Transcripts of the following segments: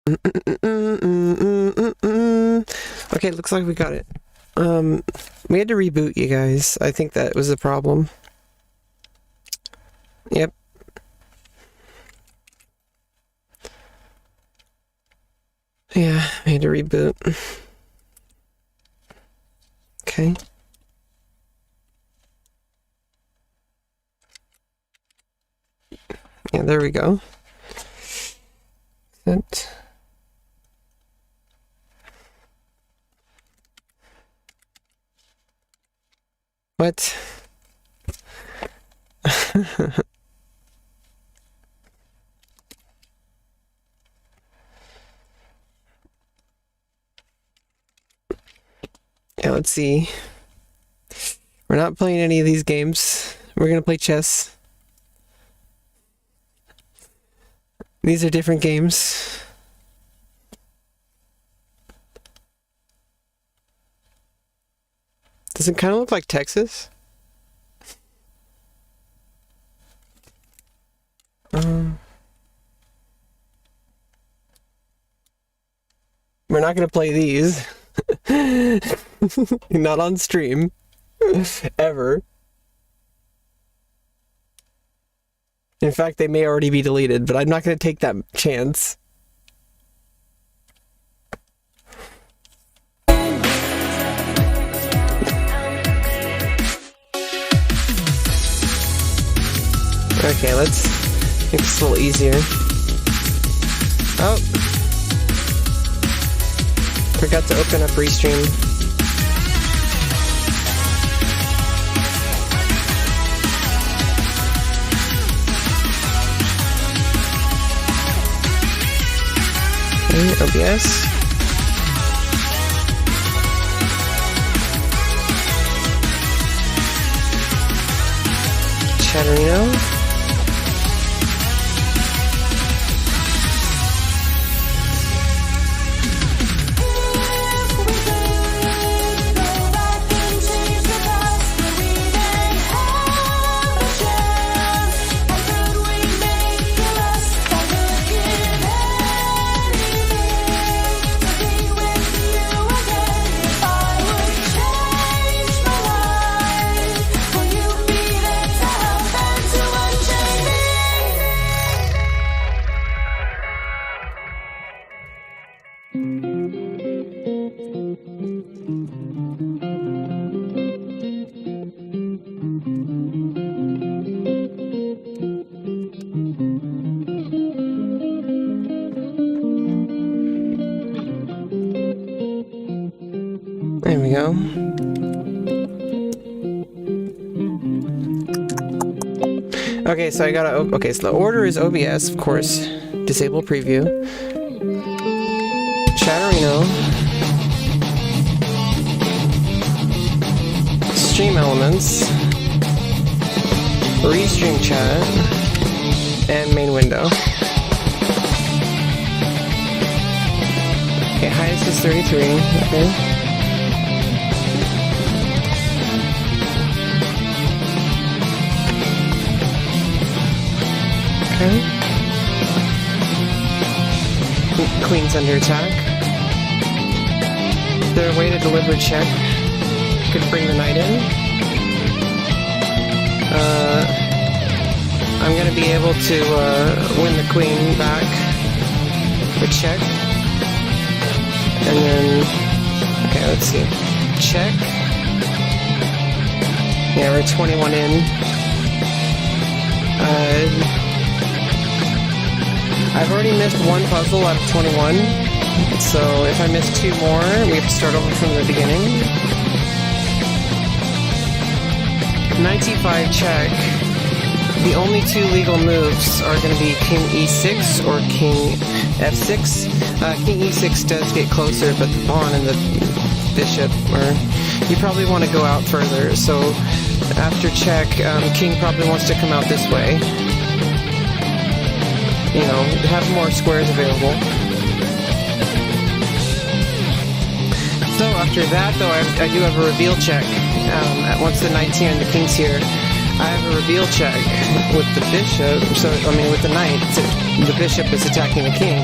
Okay, looks like we got it. We had to reboot, you guys. I think that was the problem. Yep. Yeah, we had to reboot. Okay. Yeah, there we go. That. What? Yeah, let's see. We're not playing any of these games. We're gonna play chess. These are different games. Does it kind of look like Texas? We're not gonna play these. Not on stream. Ever. In fact, they may already be deleted, but I'm not going to take that chance. Okay, let's make this a little easier. Oh. Forgot to open up Restream. OBS. Chatterino. There we go. Okay, so I gotta... Okay, so the order is OBS, of course. Disable preview. Chatterino. Stream elements. Restream chat. And main window. Okay, highest is 33. Okay. Okay. Queen's under attack. Is there a way to deliver check? Could bring the knight in. I'm gonna be able to win the queen back with check. And then, okay, let's see. Check. Yeah, we're 21 in. I've already missed one puzzle out of 21, so if I miss two more, we have to start over from the beginning. Knight e5 check. The only two legal moves are going to be King e6 or King f6. King e6 does get closer, but the pawn and the bishop, you probably want to go out further, so after check, King probably wants to come out this way. You know, have more squares available. So after that, though, I do have a reveal check. Once the knight's here and the king's here, I have a reveal check with the bishop. So, I mean, with the knight, the bishop is attacking the king.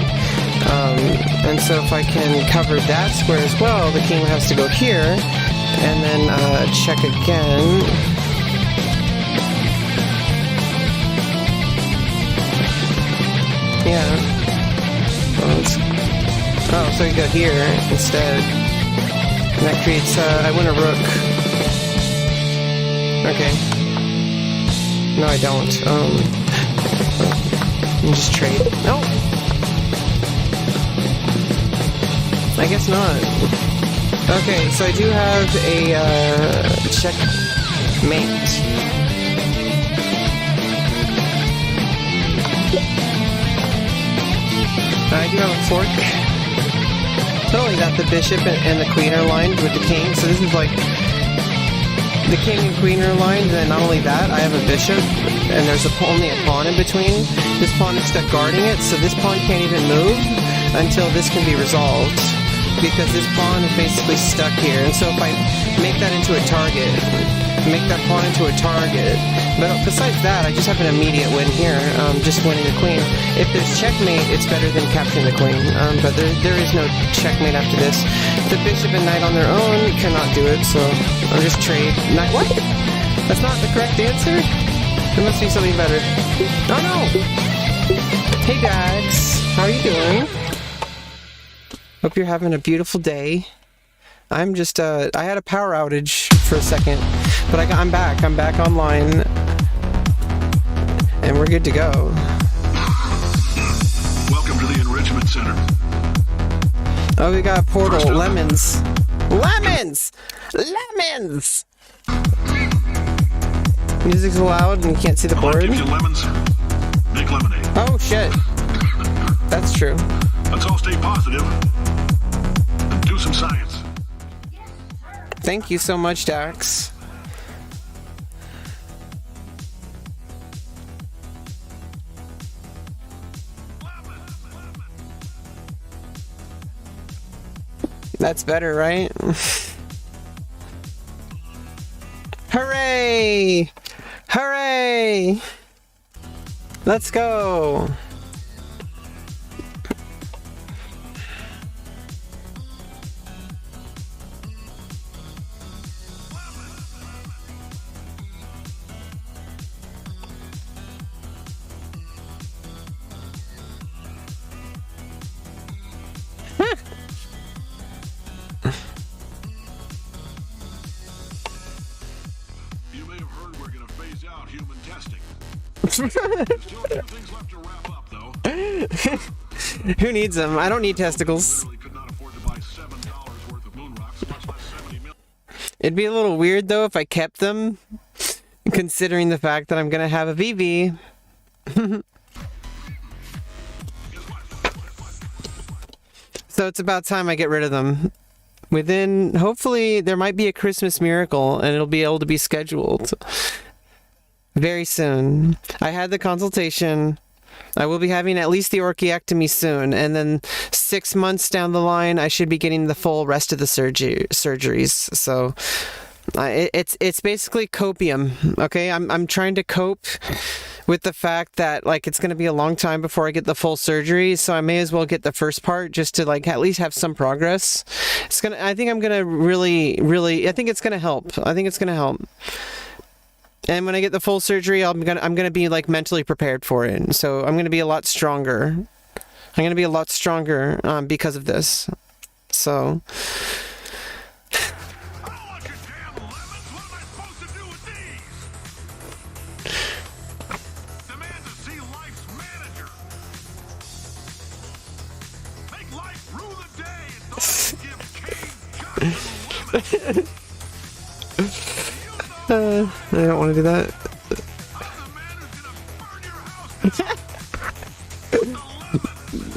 And so if I can cover that square as well, the king has to go here, and then check again. Yeah. Oh, so you go here instead. And that creates, I win a rook. Okay. No, I don't. Just trade. No! I guess not. Okay, so I do have a checkmate. I do have a fork. Totally got the bishop and the queen are aligned with the king, so this is like the king and queen are aligned, and then not only that, I have a bishop, and there's only a pawn in between. This pawn is stuck guarding it, so this pawn can't even move until this can be resolved, because this pawn is basically stuck here. And so if I make that into a target, make that pawn into a target, but besides that, I just have an immediate win here, just winning the queen. If there's checkmate, it's better than capturing the queen, but there is no checkmate after this. The bishop and knight on their own cannot do it, so I'll just trade. Knight, what? That's not the correct answer? There must be something better. Oh no! Hey Dax, how are you doing? Hope you're having a beautiful day. I'm just, I had a power outage for a second, but I'm back online, and we're good to go. Welcome to the Enrichment Center. Oh, we got a portal. Lemons! Lemons! Lemons! Music's loud and you can't see the board. Gives you lemons, make lemonade. Oh, shit. That's true. Let's all stay positive and do some science. Thank you so much, Dax. That's better, right? Hooray! Hooray! Let's go! You may have heard we're going to phase out human testing. There's still a few things left to wrap up, though. Who needs them? I don't need testicles. Really could not afford to buy $7 worth of moon rocks, much less 70 million. It'd be a little weird though if I kept them, considering the fact that I'm gonna have a BB. So it's about time I get rid of them. Within, hopefully, there might be a Christmas miracle and it'll be able to be scheduled very soon. I had the consultation. I will be having at least the orchiectomy soon, and then 6 months down the line, I should be getting the full rest of the surgeries. So it's basically copium. Okay, I'm trying to cope with the fact that like it's going to be a long time before I get the full surgery, so I may as well get the first part just to like at least have some progress. I think I'm gonna really I think it's gonna help. And when I get the full surgery, I'm gonna be like mentally prepared for it. So I'm gonna be a lot stronger. Because of this. So. I don't like your damn lemons. What am I supposed to do with these? Demand to see life's manager. Make life rue the day and don't give King Johnson lemons. I don't want to do that.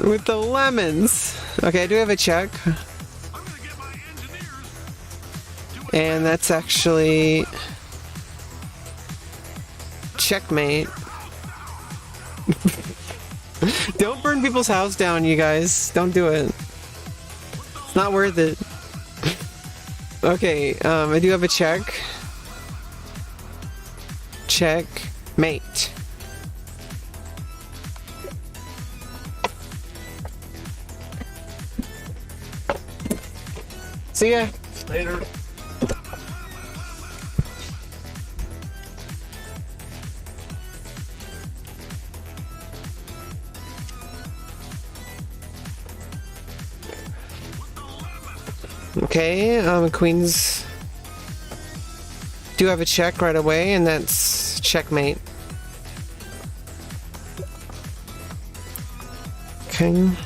With the lemons. Okay, I do have a check. And that's actually checkmate. Don't burn people's house down, you guys. Don't do it. It's not worth it. Okay, I do have a check. Checkmate. See ya. Later. Okay, queens do have a check right away, and that's checkmate. King.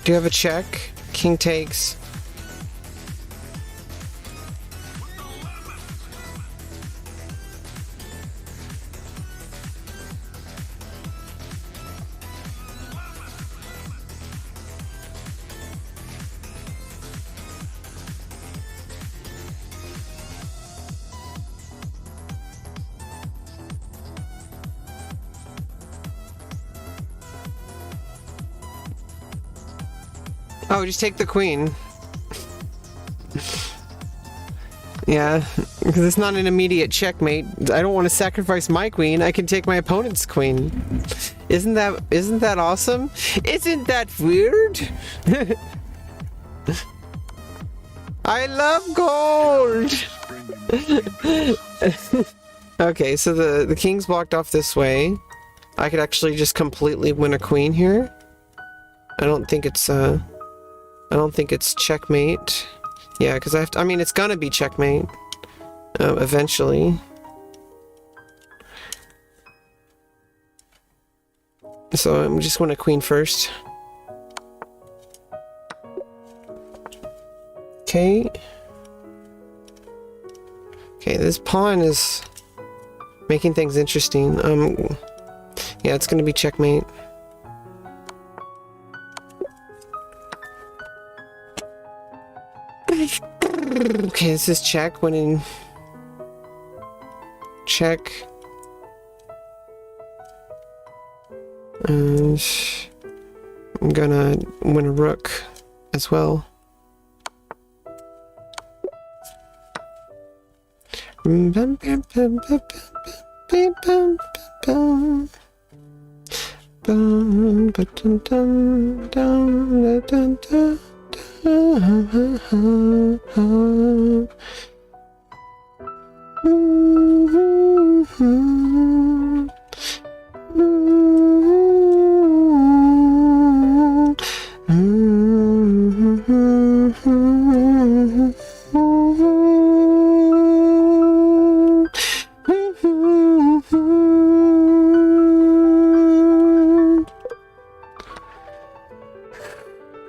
Do you have a check? King takes. Oh, just take the queen. Yeah, because it's not an immediate checkmate. I don't want to sacrifice my queen. I can take my opponent's queen. Isn't that awesome? Isn't that weird? I love gold. Okay, so the king's blocked off this way. I could actually just completely win a queen here. I don't think it's checkmate. Yeah, because I mean, it's gonna be checkmate. Eventually. So I'm just want a queen first. Okay. Okay, this pawn is making things interesting. Yeah, it's gonna be checkmate. Okay, this is check. Winning. Check. And I'm gonna win a rook as well.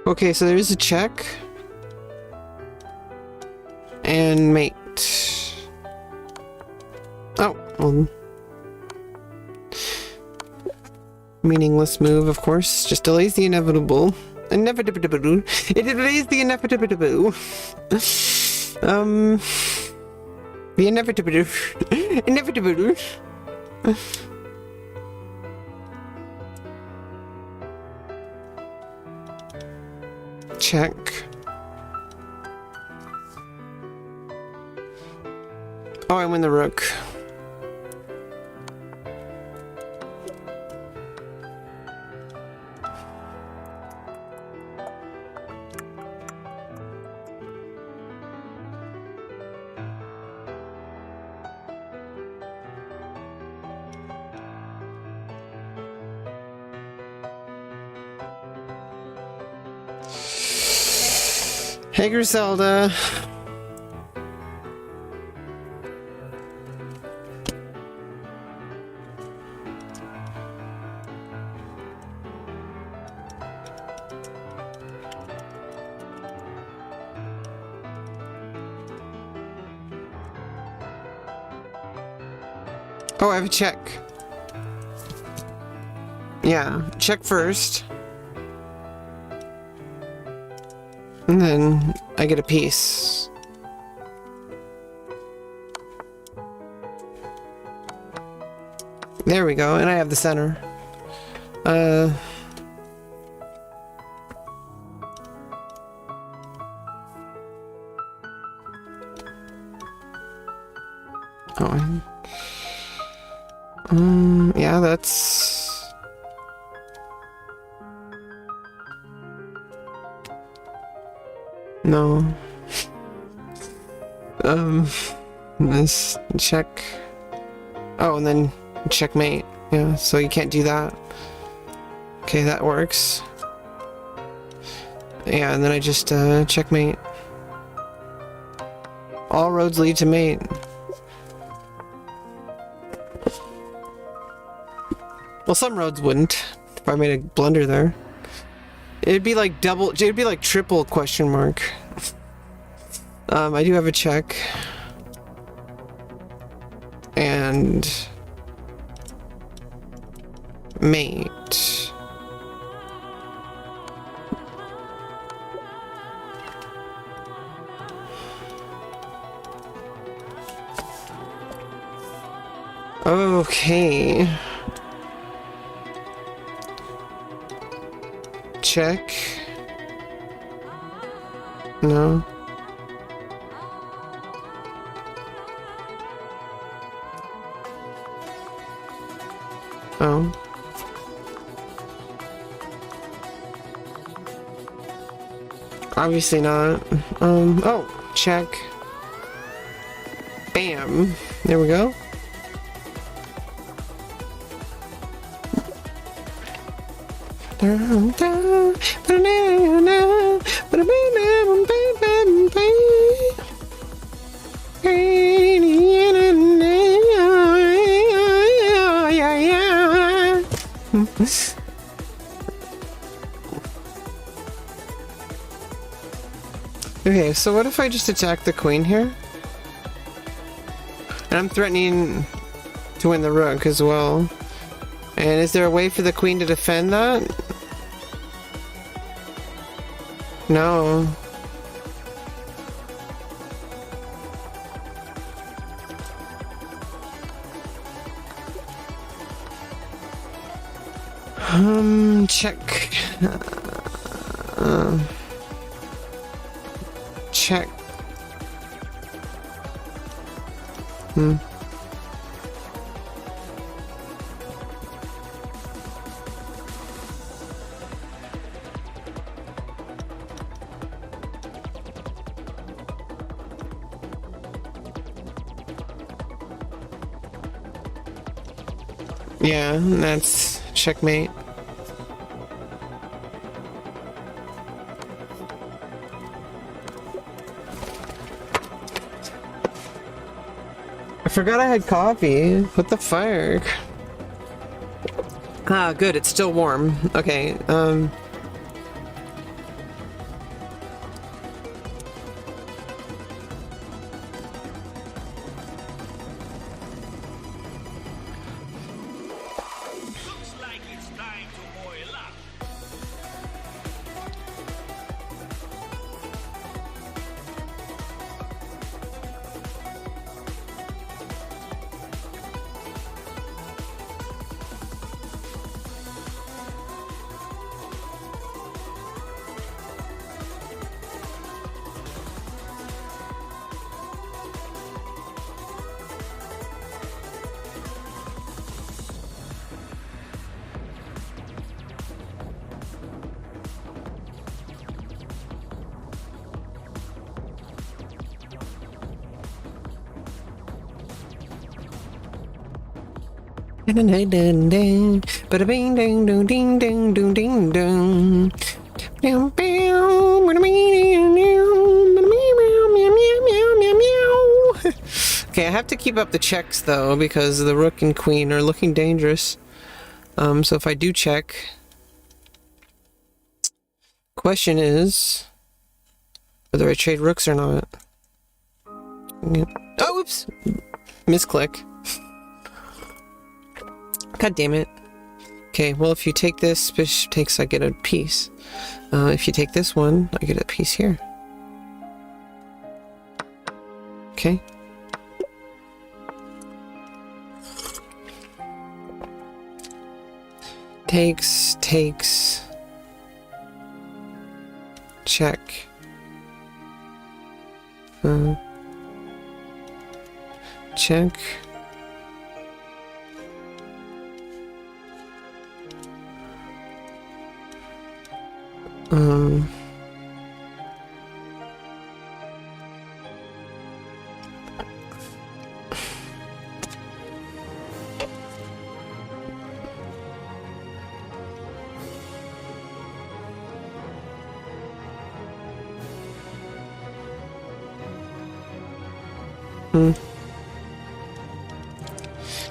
Okay, so there is a check. And mate. Oh, well. Meaningless move, of course. Just delays the inevitable. Inevitable. It delays the inevitable. The inevitable. Inevitable. Check. Oh, I win the rook. Hey, Griselda. Oh, I have a check. Yeah, check first. And then I get a piece. There we go, and I have the center. Oh. Yeah, that's... No. Let's check. Oh, and then checkmate. Yeah, so you can't do that. Okay, that works. Yeah, and then I just checkmate. All roads lead to mate. Well, some roads wouldn't. If I made a blunder there, it'd be like double. It'd be like triple question mark. I do have a check. And mate. Okay. Check. No. Oh. Obviously not. Oh, check. Bam. There we go. Okay, so what if I just attack the queen here? And I'm threatening to win the rook as well. And is there a way for the queen to defend that? No. Check. Check. Yeah, that's checkmate. I forgot I had coffee. What the fuck? Ah, good, it's still warm. Okay, Looks like it's time to boil up. Bada bing ding ding ding ding ding ding ding. Okay, I have to keep up the checks though because the rook and queen are looking dangerous. So if I do check, question is whether I trade rooks or not. Oh, oops, misclick. God damn it. Okay, well if you take this, bishop takes, I get a piece. If you take this one, I get a piece here. Okay. Takes. Check. Check.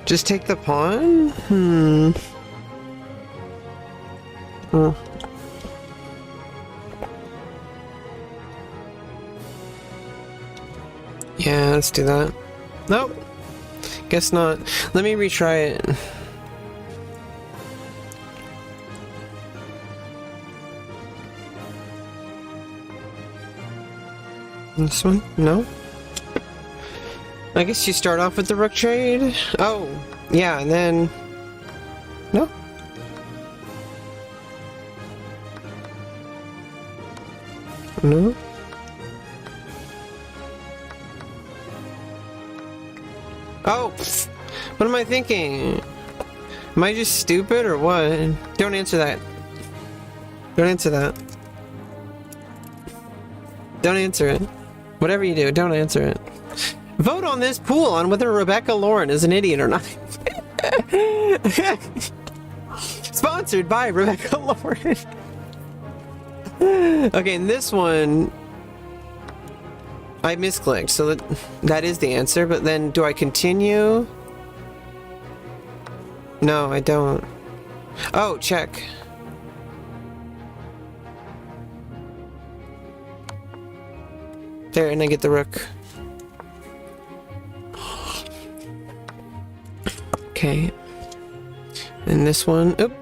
Just take the pawn? Yeah, let's do that. Nope. Guess not. Let me retry it. This one? No? I guess you start off with the rook trade? Oh, yeah, and then... No? No? Oh! What am I thinking? Am I just stupid or what? Don't answer that. Don't answer that. Don't answer it. Whatever you do, don't answer it. Vote on this poll on whether Rebecca Lauren is an idiot or not. Sponsored by Rebecca Lauren. Okay, in this one, I misclicked, so that is the answer, but then do I continue? No, I don't. Oh, check. There, and I get the rook. Okay. And this one, oop.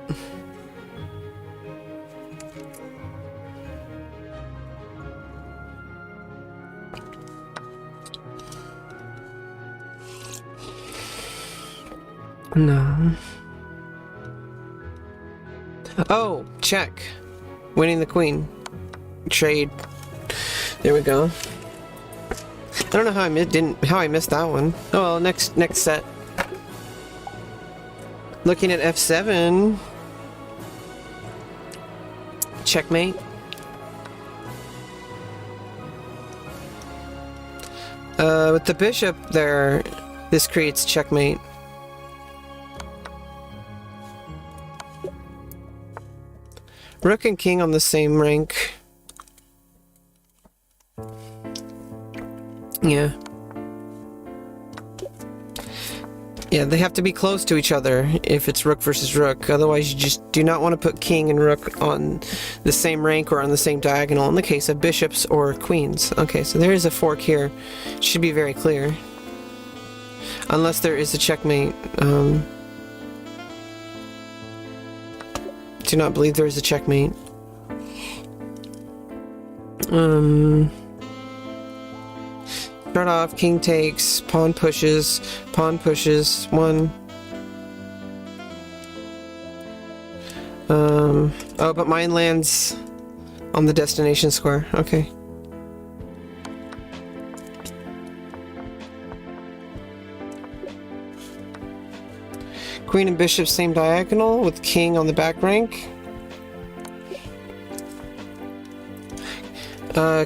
No. Oh, check. Winning the queen. Trade. There we go. I don't know how I missed that one. Oh well, next set. Looking at f7. Checkmate. With the bishop there, this creates checkmate. Rook and king on the same rank. Yeah. Yeah, they have to be close to each other if it's rook versus rook. Otherwise, you just do not want to put king and rook on the same rank or on the same diagonal in the case of bishops or queens. Okay, so there is a fork here. Should be very clear. Unless there is a checkmate. Do not believe there is a checkmate. Start off, king takes, pawn pushes, one. Oh, but mine lands on the destination square. Okay. Queen and bishop same diagonal with king on the back rank.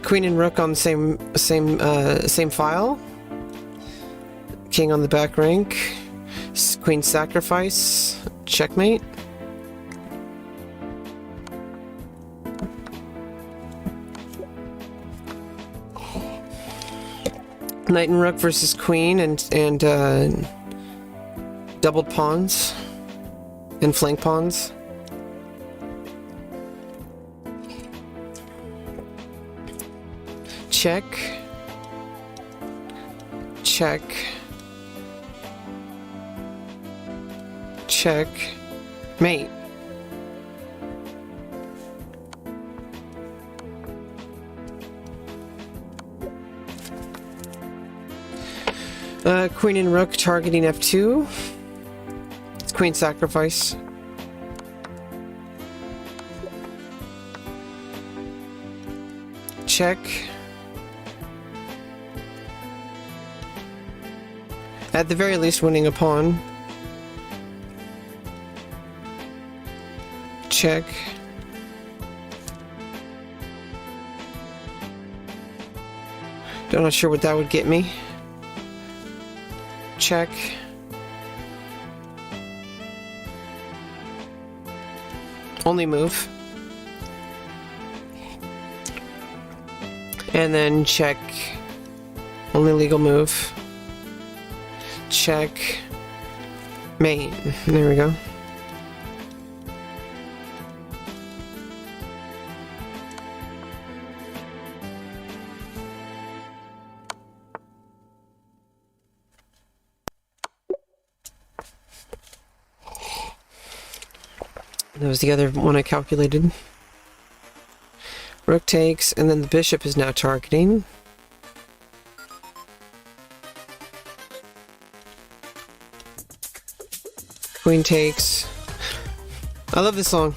Queen and rook on the same file. King on the back rank. Queen sacrifice. Checkmate. Knight and rook versus queen and doubled pawns and flank pawns. Check. Check. Check. Mate. Queen and rook targeting f2. It's queen sacrifice. Check. At the very least, winning a pawn. Check. I'm not sure what that would get me. Check. Only move. And then check. Only legal move. check main. There we go. That was the other one I calculated. Rook takes, and then the bishop is now targeting. Queen takes. I love this song.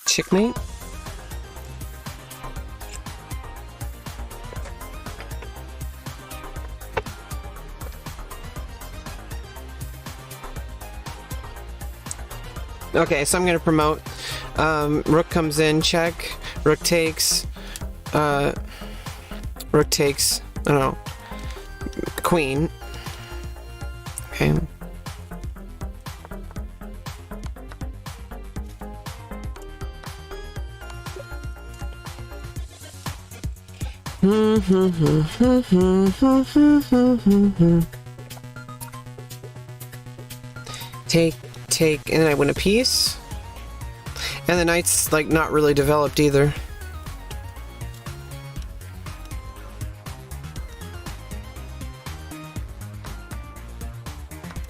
Checkmate. Okay, so I'm gonna promote. Rook comes in, check. Rook takes. Rook takes. I don't know. Queen. Okay. Take, and then I win a piece. And the knight's like not really developed either.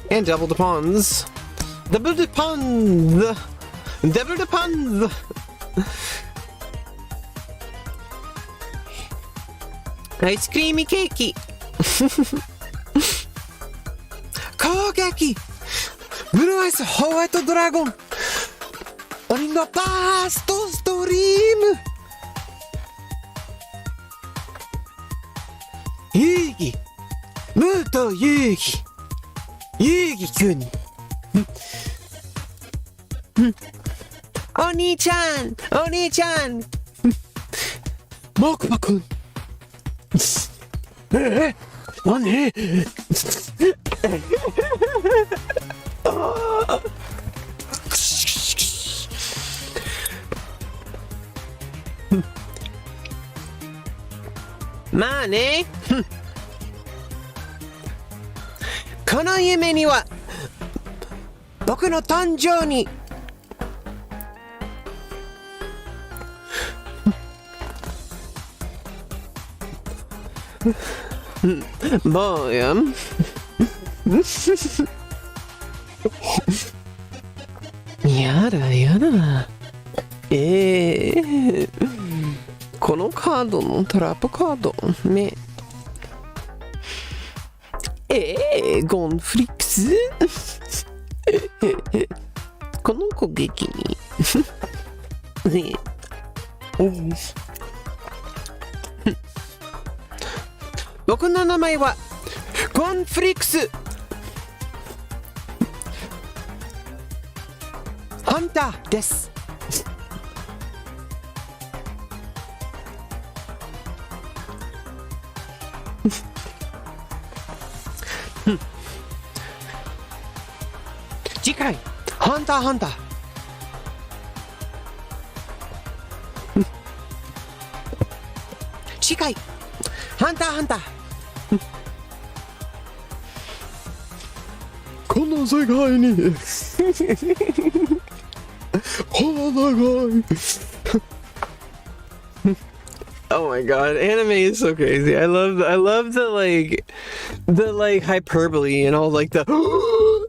And double the pawns. Double the pawns. Double the pawns. Ice creamy cakey. Kogeki. Blue Eyes White Dragon. On the past stream. Yugi. Muto Yugi. Yugi-kun. Oni-chan. Oni-chan. Mokuba-kun. 何まあねこの夢には僕の誕生に坊やんやだやだこのカードのトラップカードねゴンフリックスこの攻撃にね僕の名前はゴンフリックスハンターです次回ハンターハンター次回ハンターハンターこの世界にOh my god, anime is so crazy. I love the hyperbole and all like the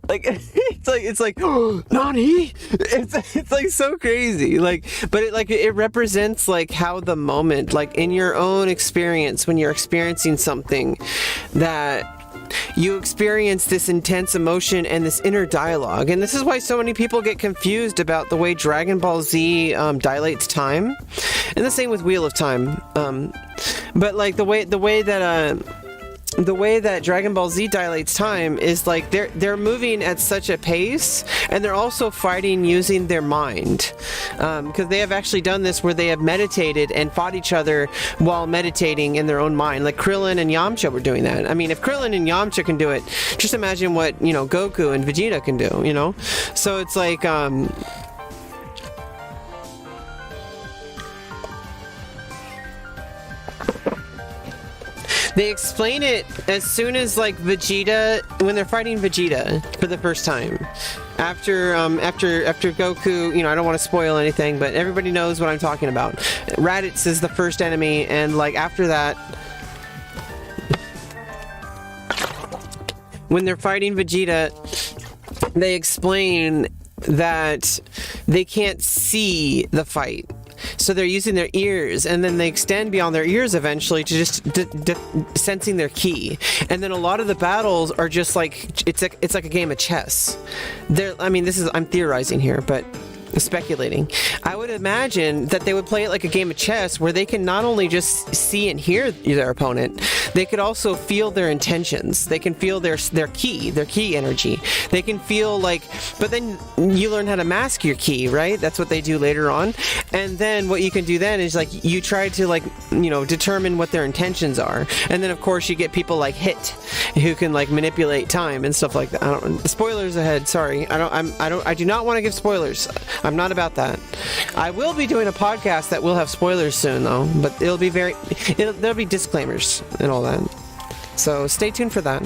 like it's like Nani? It's like so crazy. Like but it represents like how the moment, like in your own experience when you're experiencing something that you experience this intense emotion and this inner dialogue, and this is why so many people get confused about the way Dragon Ball Z dilates time, and the same with Wheel of Time. But like the way that the way that Dragon Ball Z dilates time is like they're moving at such a pace, and they're also fighting using their mind, because they have actually done this where they have meditated and fought each other while meditating in their own mind. Like Krillin and Yamcha were doing that. I mean, if Krillin and Yamcha can do it, just imagine what, you know, Goku and Vegeta can do, you know? So it's like they explain it as soon as like Vegeta, when they're fighting Vegeta for the first time. After Goku, you know, I don't want to spoil anything, but everybody knows what I'm talking about. Raditz is the first enemy, and like after that, when they're fighting Vegeta, they explain that they can't see the fight. So they're using their ears, and then they extend beyond their ears eventually to just sensing their ki. And then a lot of the battles are just like it's like a game of chess. I mean, I'm theorizing here, but speculating. I would imagine that they would play it like a game of chess, where they can not only just see and hear their opponent, they could also feel their intentions. They can feel their ki energy. They can feel like, but then you learn how to mask your ki, right? That's what they do later on. And then what you can do then is like you try to like, you know, determine what their intentions are. And then of course you get people like Hit, who can like manipulate time and stuff like that. Spoilers ahead. Sorry, I do not want to give spoilers. I'm not about that. I will be doing a podcast that will have spoilers soon, though, but there'll be disclaimers and all that. So stay tuned for that.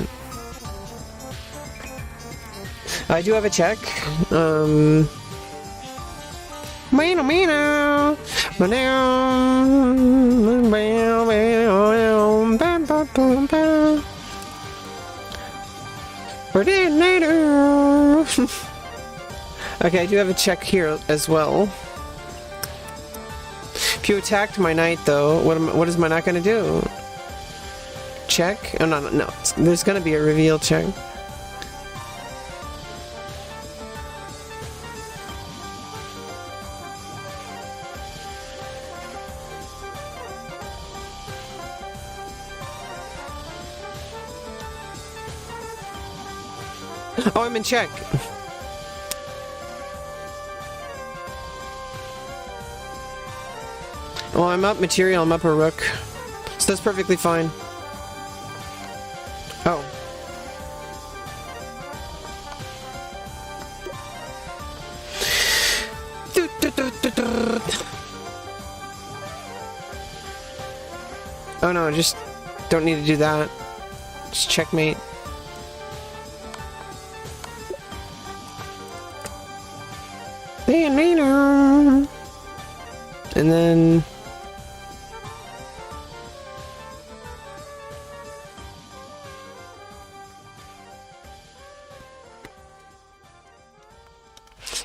I do have a check. Okay, I do have a check here as well. If you attacked my knight, though, what is my knight gonna do? Check? Oh, no. There's gonna be a reveal check. Oh, I'm in check. Well, I'm up material, I'm up a rook. So that's perfectly fine. Oh. Oh no, just don't need to do that. Just checkmate. And then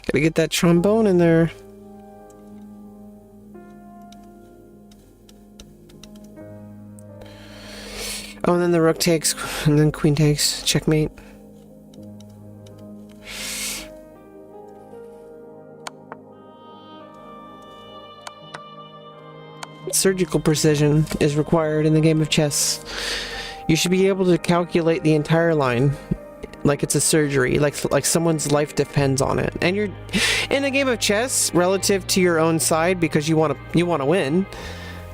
gotta get that trombone in there. Oh, and then the rook takes, and then queen takes. Checkmate. Surgical precision is required in the game of chess. You should be able to calculate the entire line like it's a surgery, like someone's life depends on it. And you're in a game of chess relative to your own side because you want to win.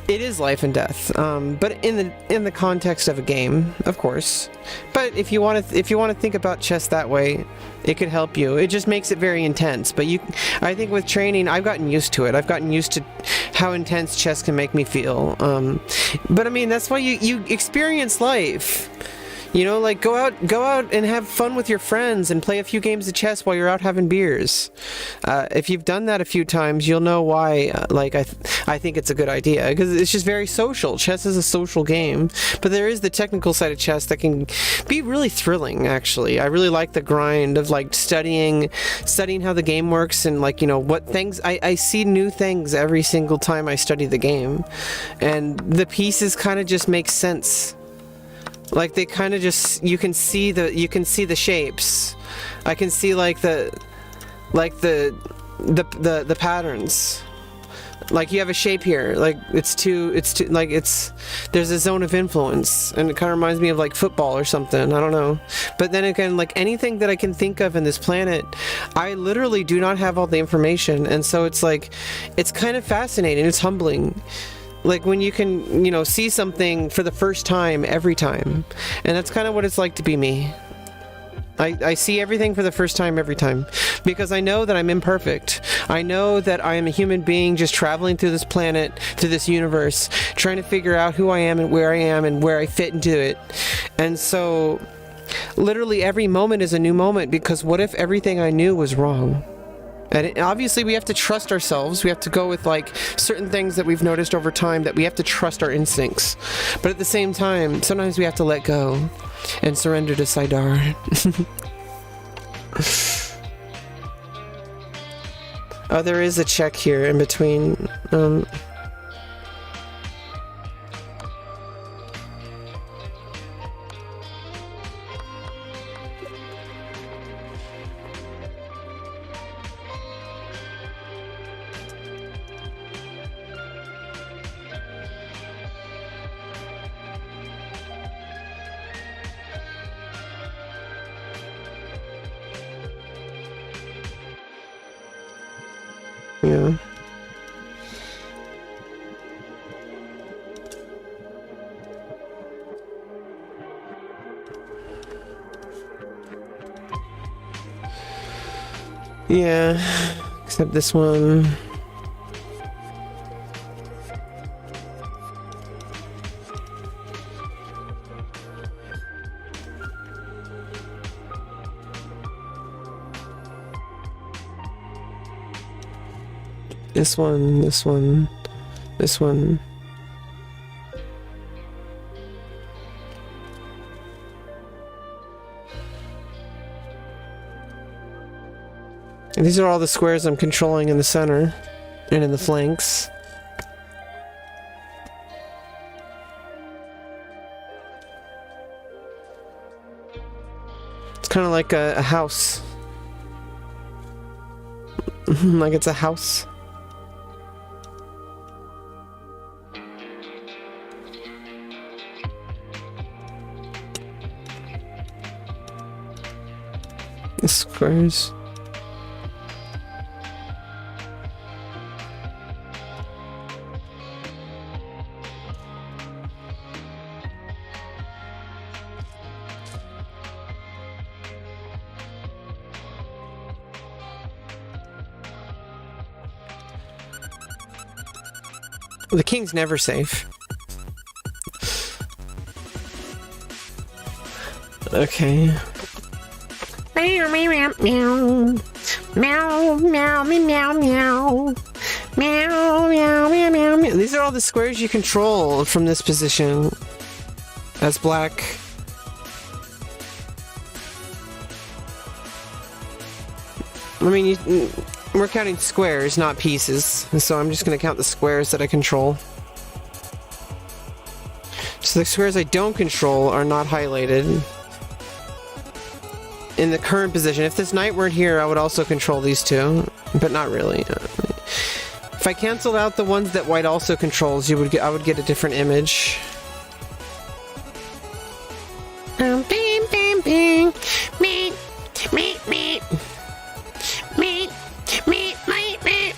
It is life and death, but in the context of a game, of course. But if you want to think about chess that way, it could help you. It just makes it very intense. But I think with training, I've gotten used to it. I've gotten used to how intense chess can make me feel. But I mean, that's why you experience life. You know, like go out and have fun with your friends and play a few games of chess while you're out having beers. If you've done that a few times, you'll know why. I think it's a good idea because it's just very social. Chess is a social game, but there is the technical side of chess that can be really thrilling. Actually, I really like the grind of like studying how the game works and like, you know, what things I see new things every single time I study the game, and the pieces kind of just make sense. Like they kind of just, you can see the shapes. I can see like the patterns. Like you have a shape here, like it's too like there's a zone of influence, and it kind of reminds me of like football or something. I don't know, but then again, like anything that I can think of in this planet, I literally do not have all the information, and so it's like it's kind of fascinating. It's humbling, like when you can, you know, see something for the first time every time, and that's kind of what it's like to be me. I see everything for the first time every time, because I know that I'm imperfect. I know that I am a human being just traveling through this planet, through this universe, trying to figure out who I am and where I fit into it. And so literally every moment is a new moment, because what if everything I knew was wrong? And obviously we have to trust ourselves. We have to go with like certain things that we've noticed over time, that we have to trust our instincts. But at the same time, sometimes we have to let go and surrender to Saidar. Oh, there is a check here in between. Yeah. Yeah, except this one. This one, this one, this one. And these are all the squares I'm controlling in the center and in the flanks. It's kind of like a house. Like it's a house. The squares. The king's never safe. Okay. Meow, meow, meow. Meow, meow, meow, meow, meow. Meow, meow, meow, meow, meow. These are all the squares you control from this position as black. I mean, we're counting squares, not pieces, so I'm just going to count the squares that I control. So the squares I don't control are not highlighted in the current position. If this knight weren't here, I would also control these two, but not really. If I canceled out the ones that white also controls, I would get a different image. Bing, bing, bing. Meet, meet, meet. Meet, meet, meet, meet.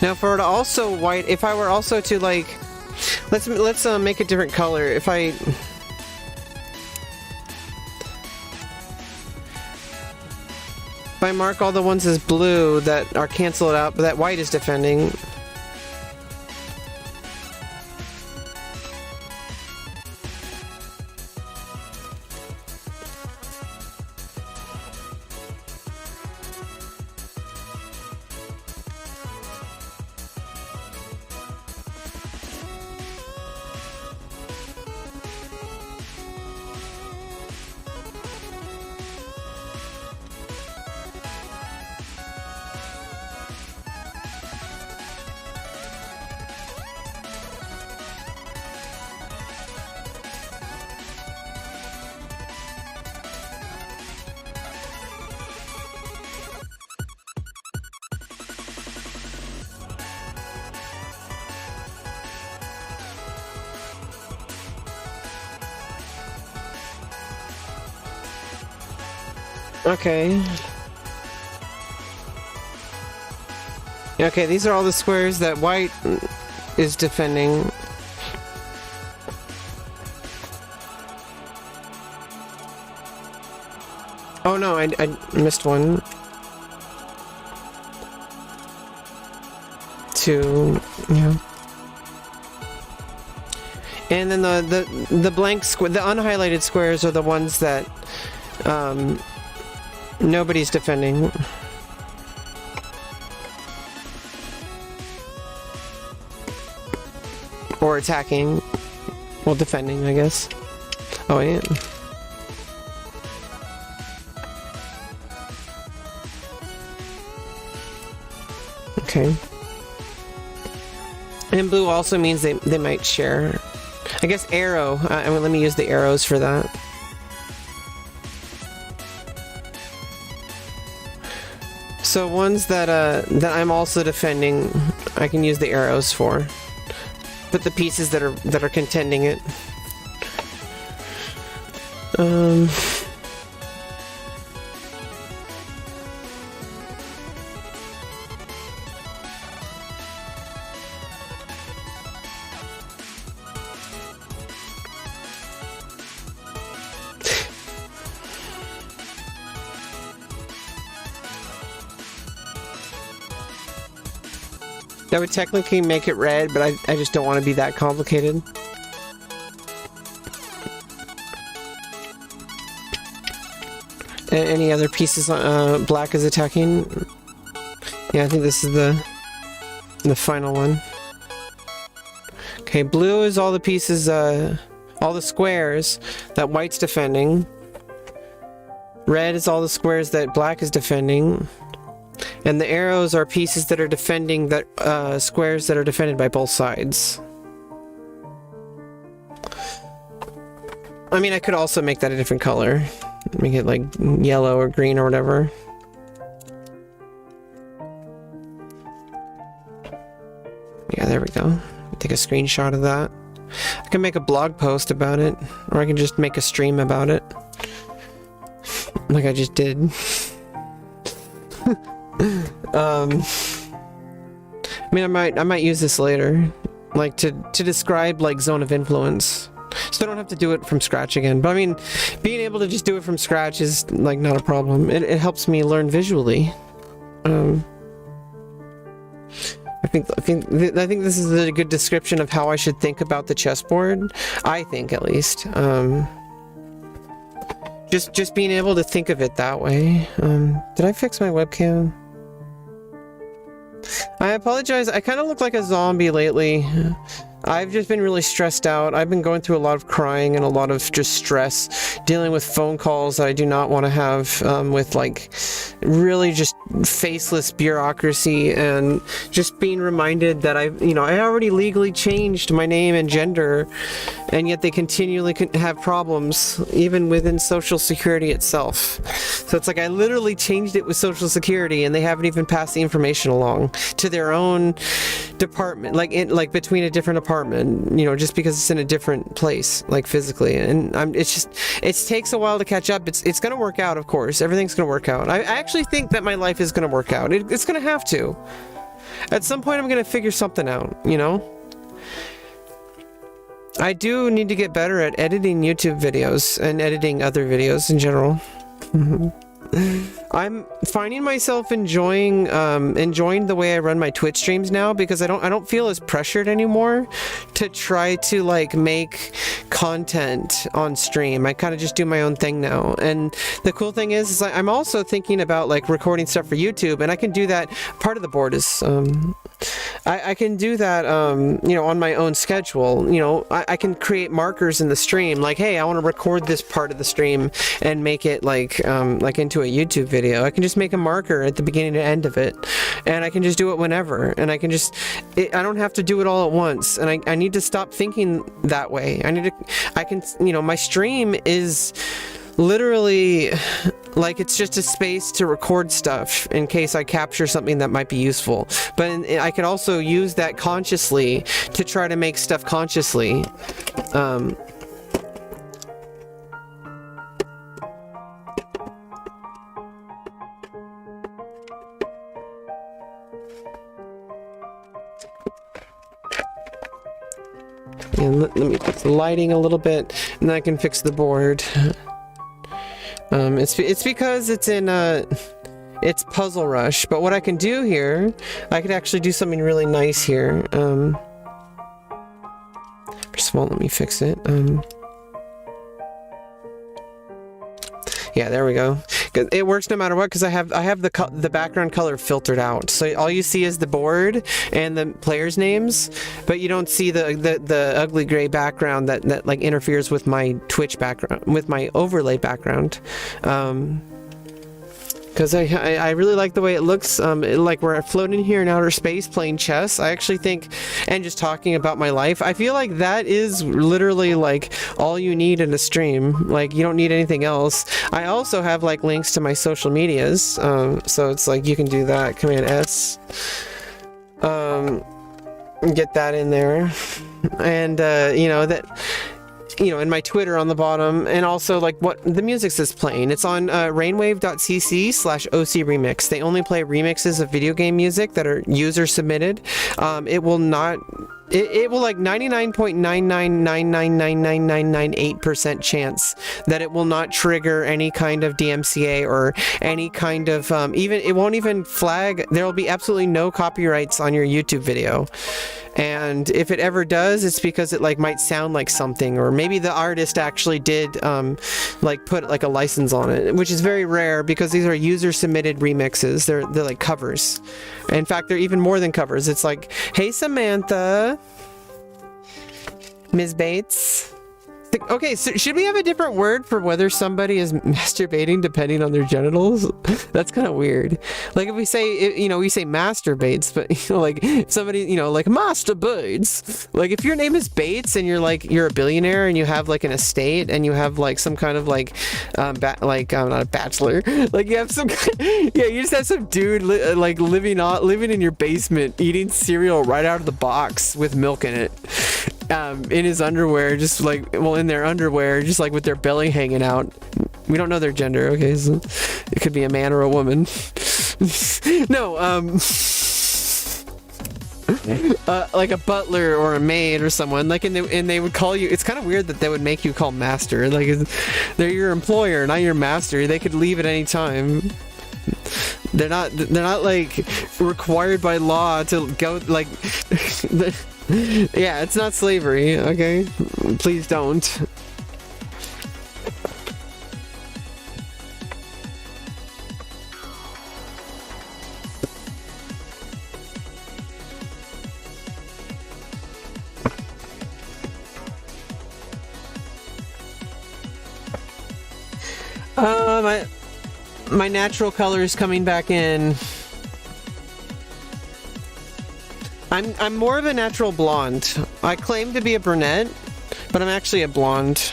Now, if I were to also white, if I were also to like, let's make a different color. If I mark all the ones as blue that are canceled out, but that white is defending. Okay. Okay, these are all the squares that white is defending. Oh no, I missed one. 2, yeah. And then the blank square, the unhighlighted squares are the ones that nobody's defending. Or attacking. Well, defending, I guess. Oh, yeah. Okay. And blue also means they might share. I guess arrow. I mean, let me use the arrows for that. So ones that I'm also defending, I can use the arrows for. But the pieces that are contending it. That would technically make it red, but I just don't want to be that complicated. Any other pieces black is attacking? Yeah, I think this is the final one. Okay, blue is all the pieces, all the squares that white's defending. Red is all the squares that black is defending. And the arrows are pieces that are defending that squares that are defended by both sides. I mean, I could also make that a different color. Make it like yellow or green or whatever. Yeah, there we go. Take a screenshot of that. I can make a blog post about it, or I can just make a stream about it. Like I just did. I mean, I might use this later, like to describe like zone of influence, so I don't have to do it from scratch again. But I mean, being able to just do it from scratch is like not a problem. It helps me learn visually. I think this is a good description of how I should think about the chessboard. I think, at least. Just being able to think of it that way. Did I fix my webcam? I apologize. I kind of look like a zombie lately. I've just been really stressed out. I've been going through a lot of crying and a lot of just stress, dealing with phone calls that I do not want to have, with like really just faceless bureaucracy, and just being reminded that I already legally changed my name and gender, and yet they continually have problems even within Social Security itself. So it's like I literally changed it with Social Security, and they haven't even passed the information along to their own department, like between a different apartment, just because it's in a different place, like physically. And it takes a while to catch up. It's gonna work out, of course. Everything's gonna work out. I actually think that my life is gonna work out. It's gonna have to. At some point, I'm gonna figure something out, I do need to get better at editing YouTube videos and editing other videos in general. I'm finding myself enjoying the way I run my Twitch streams now, because I don't feel as pressured anymore to try to like make content on stream. I kind of just do my own thing now. And the cool thing is I'm also thinking about like recording stuff for YouTube, and I can do that. Part of the board is I can do that on my own schedule. I can create markers in the stream, like, hey, I want to record this part of the stream and make it like into a YouTube video. I can just make a marker at the beginning and end of it, and I can just do it whenever, and I don't have to do it all at once. And I need to stop thinking that way. My stream is literally like it's just a space to record stuff in case I capture something that might be useful, but I can also use that consciously to try to make stuff consciously. And let me fix the lighting a little bit, and then I can fix the board. It's because it's in it's Puzzle Rush, but what I can do here, I could actually do something really nice here. First of all, let me fix it. Yeah, there we go. It works no matter what because I have the background color filtered out, so all you see is the board and the players' names, but you don't see the ugly gray background that like interferes with my Twitch background, with my overlay background. Because I really like the way it looks, like we're floating here in outer space playing chess. I actually think, and just talking about my life, I feel like that is literally like all you need in a stream. Like you don't need anything else. I also have like links to my social medias, so it's like you can do that, Command S, get that in there, and you know that. You know, and my Twitter on the bottom, and also like what the music is playing. It's on rainwave.cc/OC remix. They only play remixes of video game music that are user submitted. It will not. It will like 99.999999998% chance that it will not trigger any kind of DMCA or any kind of even it won't even flag. There will be absolutely no copyrights on your YouTube video. And if it ever does, it's because it like might sound like something, or maybe the artist actually did like put like a license on it, which is very rare because these are user submitted remixes. They're like covers. In fact, they're even more than covers. It's like, hey Samantha, Ms. Bates. Okay, so should we have a different word for whether somebody is masturbating depending on their genitals? That's kind of weird. Like if we say, you know, we say masturbates, but you know, like somebody, you know, like masturbates. Like if your name is Bates and you're a billionaire and you have like an estate and you have like some kind of like, not a bachelor. Like you have some, yeah, you just have some dude like living in your basement eating cereal right out of the box with milk in it. In his underwear, just like, well, in their underwear, just like with their belly hanging out. We don't know their gender, okay? So it could be a man or a woman. No, like a butler or a maid or someone, like, and they would call you. It's kind of weird that they would make you call master. Like, they're your employer, not your master. They could leave at any time. They're not like required by law to go like. Yeah, it's not slavery, okay? Please don't. My natural color is coming back in. I'm more of a natural blonde. I claim to be a brunette, but I'm actually a blonde.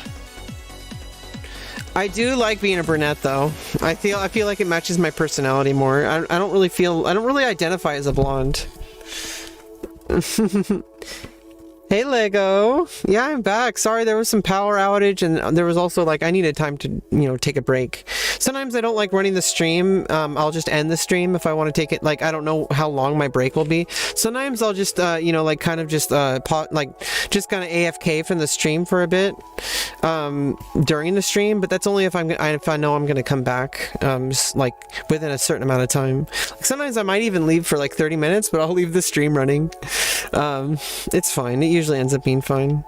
I do like being a brunette though. I feel like it matches my personality more. I don't really identify as a blonde. Hey Lego. Yeah, I'm back. Sorry, there was some power outage, and there was also like I needed time to, you know, take a break. Sometimes I don't like running the stream. I'll just end the stream if I want to take it. Like I don't know how long my break will be. Sometimes I'll just you know, like kind of just just kind of AFK from the stream for a bit during the stream. But that's only if I know I'm gonna come back just like within a certain amount of time. Like, sometimes I might even leave for like 30 minutes, but I'll leave the stream running. It's fine. It usually ends up being fine.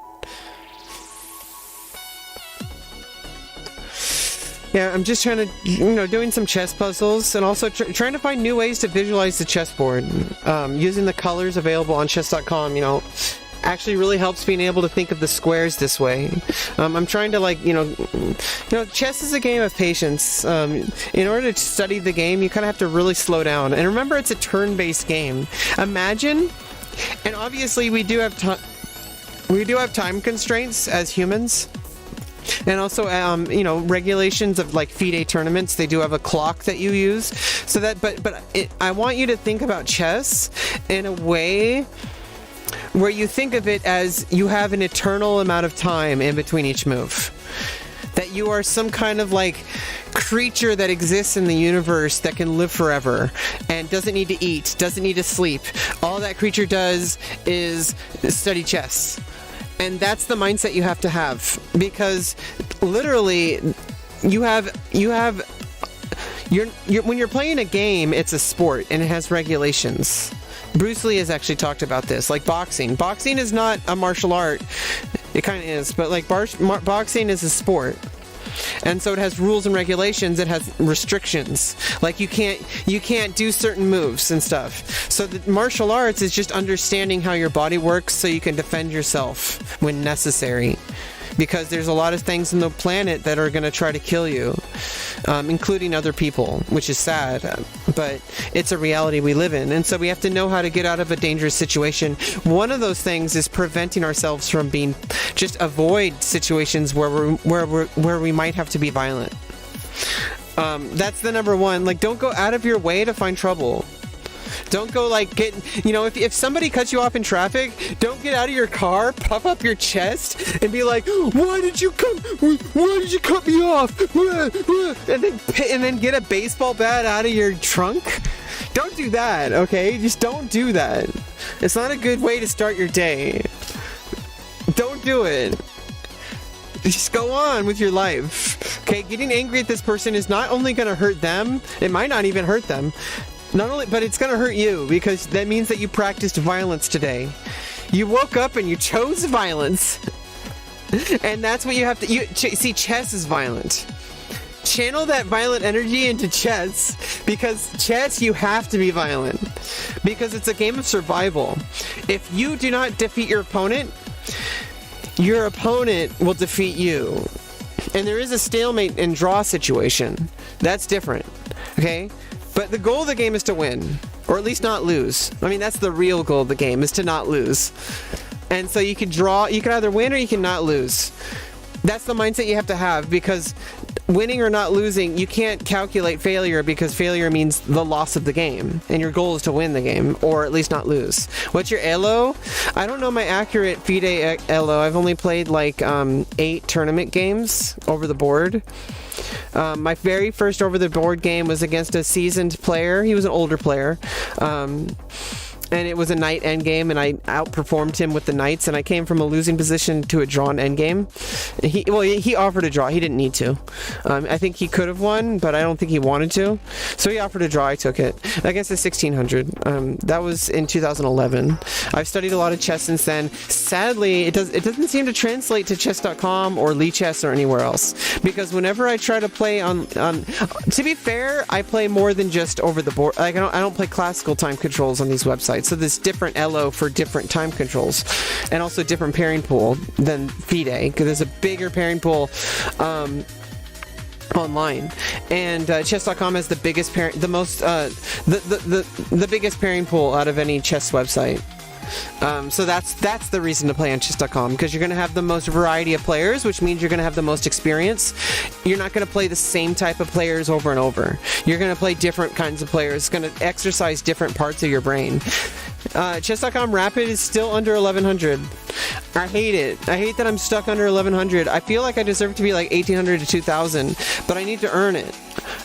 Yeah, I'm just trying to, you know, doing some chess puzzles and also trying to find new ways to visualize the chessboard. Using the colors available on chess.com, you know, actually really helps being able to think of the squares this way. I'm trying to, like, you know, chess is a game of patience. In order to study the game, you kind of have to really slow down. And remember, it's a turn-based game. Imagine, and obviously we do have time constraints as humans. And also, you know, regulations of like FIDE tournaments. They do have a clock that you use, so that. I want you to think about chess in a way where you think of it as you have an eternal amount of time in between each move. That you are some kind of like creature that exists in the universe that can live forever and doesn't need to eat, doesn't need to sleep. All that creature does is study chess. And that's the mindset you have to have, because literally you're when you're playing a game, it's a sport and it has regulations. Bruce Lee has actually talked about this, like boxing. Boxing is not a martial art. It kind of is, but like boxing is a sport. And so it has rules and regulations. It has restrictions. Like you can't do certain moves and stuff. So the martial arts is just understanding how your body works so you can defend yourself when necessary. Because there's a lot of things in the planet that are going to try to kill you, including other people, which is sad, but it's a reality we live in. And so we have to know how to get out of a dangerous situation. One of those things is preventing ourselves from just avoid situations where we might have to be violent. That's the number one. Like, don't go out of your way to find trouble. Don't go like if somebody cuts you off in traffic, don't get out of your car, puff up your chest, and be like, why did you cut me off? And then get a baseball bat out of your trunk. Don't do that, okay? Just don't do that. It's not a good way to start your day. Don't do it. Just go on with your life. Okay, getting angry at this person is not only going to hurt them, it might not even hurt them. But it's going to hurt you, because that means that you practiced violence today. You woke up and you chose violence. And that's what you have to... see, chess is violent. Channel that violent energy into chess, because chess, you have to be violent. Because it's a game of survival. If you do not defeat your opponent will defeat you. And there is a stalemate and draw situation. That's different. Okay? But the goal of the game is to win, or at least not lose. I mean, that's the real goal of the game, is to not lose. And so you can either win or you can not lose. That's the mindset you have to have, because winning or not losing, you can't calculate failure, because failure means the loss of the game, and your goal is to win the game, or at least not lose. What's your elo? I don't know my accurate FIDE elo. I've only played like 8 tournament games over the board. My very first over the board game was against a seasoned player. He was an older player. And it was a knight endgame, and I outperformed him with the knights, and I came from a losing position to a drawn endgame. He offered a draw. He didn't need to. I think he could have won, but I don't think he wanted to. So he offered a draw. I took it against the 1600. That was in 2011. I've studied a lot of chess since then. Sadly, it doesn't seem to translate to chess.com or Lichess or anywhere else, because whenever I try to play on to be fair, I play more than just over the board. Like I don't play classical time controls on these websites. So there's different elo for different time controls, and also different pairing pool than FIDE, because there's a bigger pairing pool online, and chess.com has the biggest the biggest pairing pool out of any chess website. So that's the reason to play on chess.com, because you're going to have the most variety of players, which means you're going to have the most experience. You're not going to play the same type of players over and over. You're going to play different kinds of players. It's going to exercise different parts of your brain. Chess.com Rapid is still under 1100. I hate it. I hate that I'm stuck under 1100. I feel like I deserve to be like 1800 to 2000, but I need to earn it.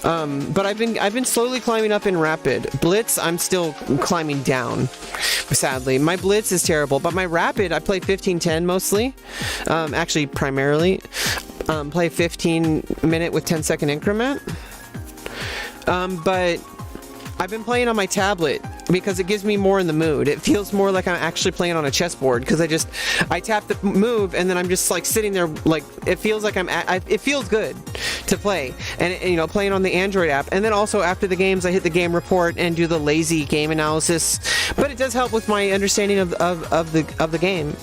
But I've been slowly climbing up in Rapid. Blitz, I'm still climbing down, sadly. My Blitz is terrible, but my Rapid, I play 1510 mostly. Actually, primarily. Play 15-minute with 10-second increment. But I've been playing on my tablet because it gives me more in the mood. It feels more like I'm actually playing on a chessboard, because I tap the move and then I'm just like sitting there, like it feels like it feels good to play, and playing on the Android app. And then also after the games, I hit the game report and do the lazy game analysis. But it does help with my understanding of the game.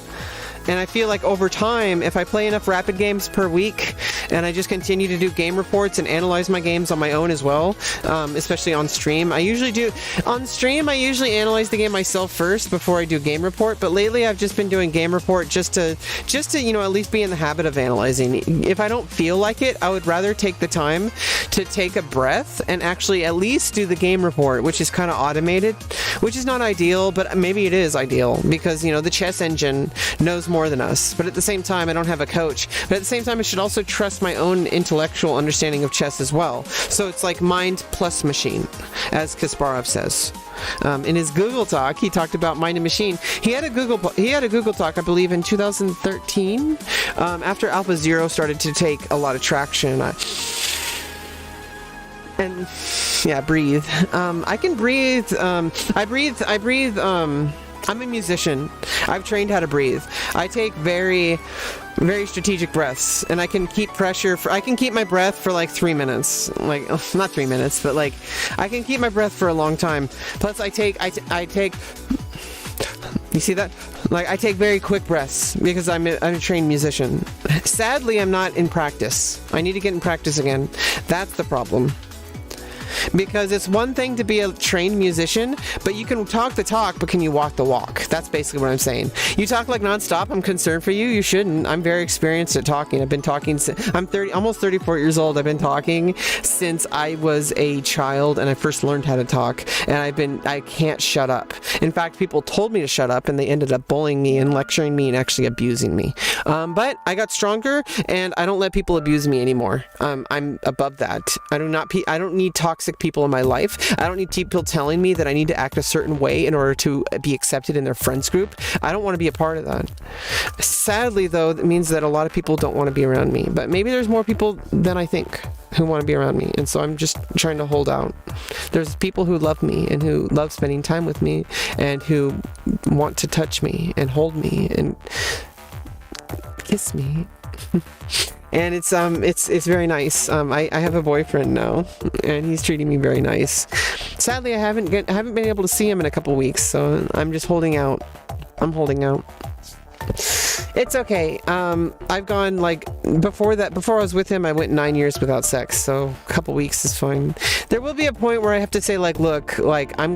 And I feel like over time, if I play enough Rapid games per week, and I just continue to do game reports and analyze my games on my own as well, especially on stream. On stream, I usually analyze the game myself first before I do game report, but lately I've just been doing game report just to at least be in the habit of analyzing. If I don't feel like it, I would rather take the time to take a breath and actually at least do the game report, which is kind of automated, which is not ideal, but maybe it is ideal, because, the chess engine knows more more than us, but at the same time, I don't have a coach. But at the same time, I should also trust my own intellectual understanding of chess as well. So it's like mind plus machine, as Kasparov says. In his Google talk, he talked about mind and machine. He had a Google talk, I believe, in 2013, after Alpha Zero started to take a lot of traction. And yeah, breathe. I can breathe. I breathe. I'm a musician. I've trained how to breathe. I take very, very strategic breaths, and I can keep I can keep my breath for like 3 minutes. Like, not 3 minutes, but like, I can keep my breath for a long time. Plus, I take. You see that? Like, I take very quick breaths because I'm a trained musician. Sadly, I'm not in practice. I need to get in practice again. That's the problem. Because it's one thing to be a trained musician, but you can talk the talk, but can you walk the walk? That's basically what I'm saying. You talk like nonstop. I'm concerned for you. You shouldn't. I'm very experienced at talking. I've been talking since I'm almost 34 years old. I've been talking since I was a child and I first learned how to talk. And I can't shut up. In fact, people told me to shut up and they ended up bullying me and lecturing me and actually abusing me. But I got stronger and I don't let people abuse me anymore. I'm above that. I don't need toxic people in my life. I don't need people telling me that I need to act a certain way in order to be accepted in their friends group. I don't want to be a part of that. Sadly, though, that means that a lot of people don't want to be around me. But maybe there's more people than I think who want to be around me. And so I'm just trying to hold out. There's people who love me and who love spending time with me and who want to touch me and hold me and kiss me. And it's very nice. I have a boyfriend now, and he's treating me very nice. Sadly, I haven't been able to see him in a couple weeks, so I'm just holding out. I'm holding out. It's okay. I've gone like before I was with him, I went 9 years without sex, so a couple weeks is fine. There will be a point where I have to say like, look, like I'm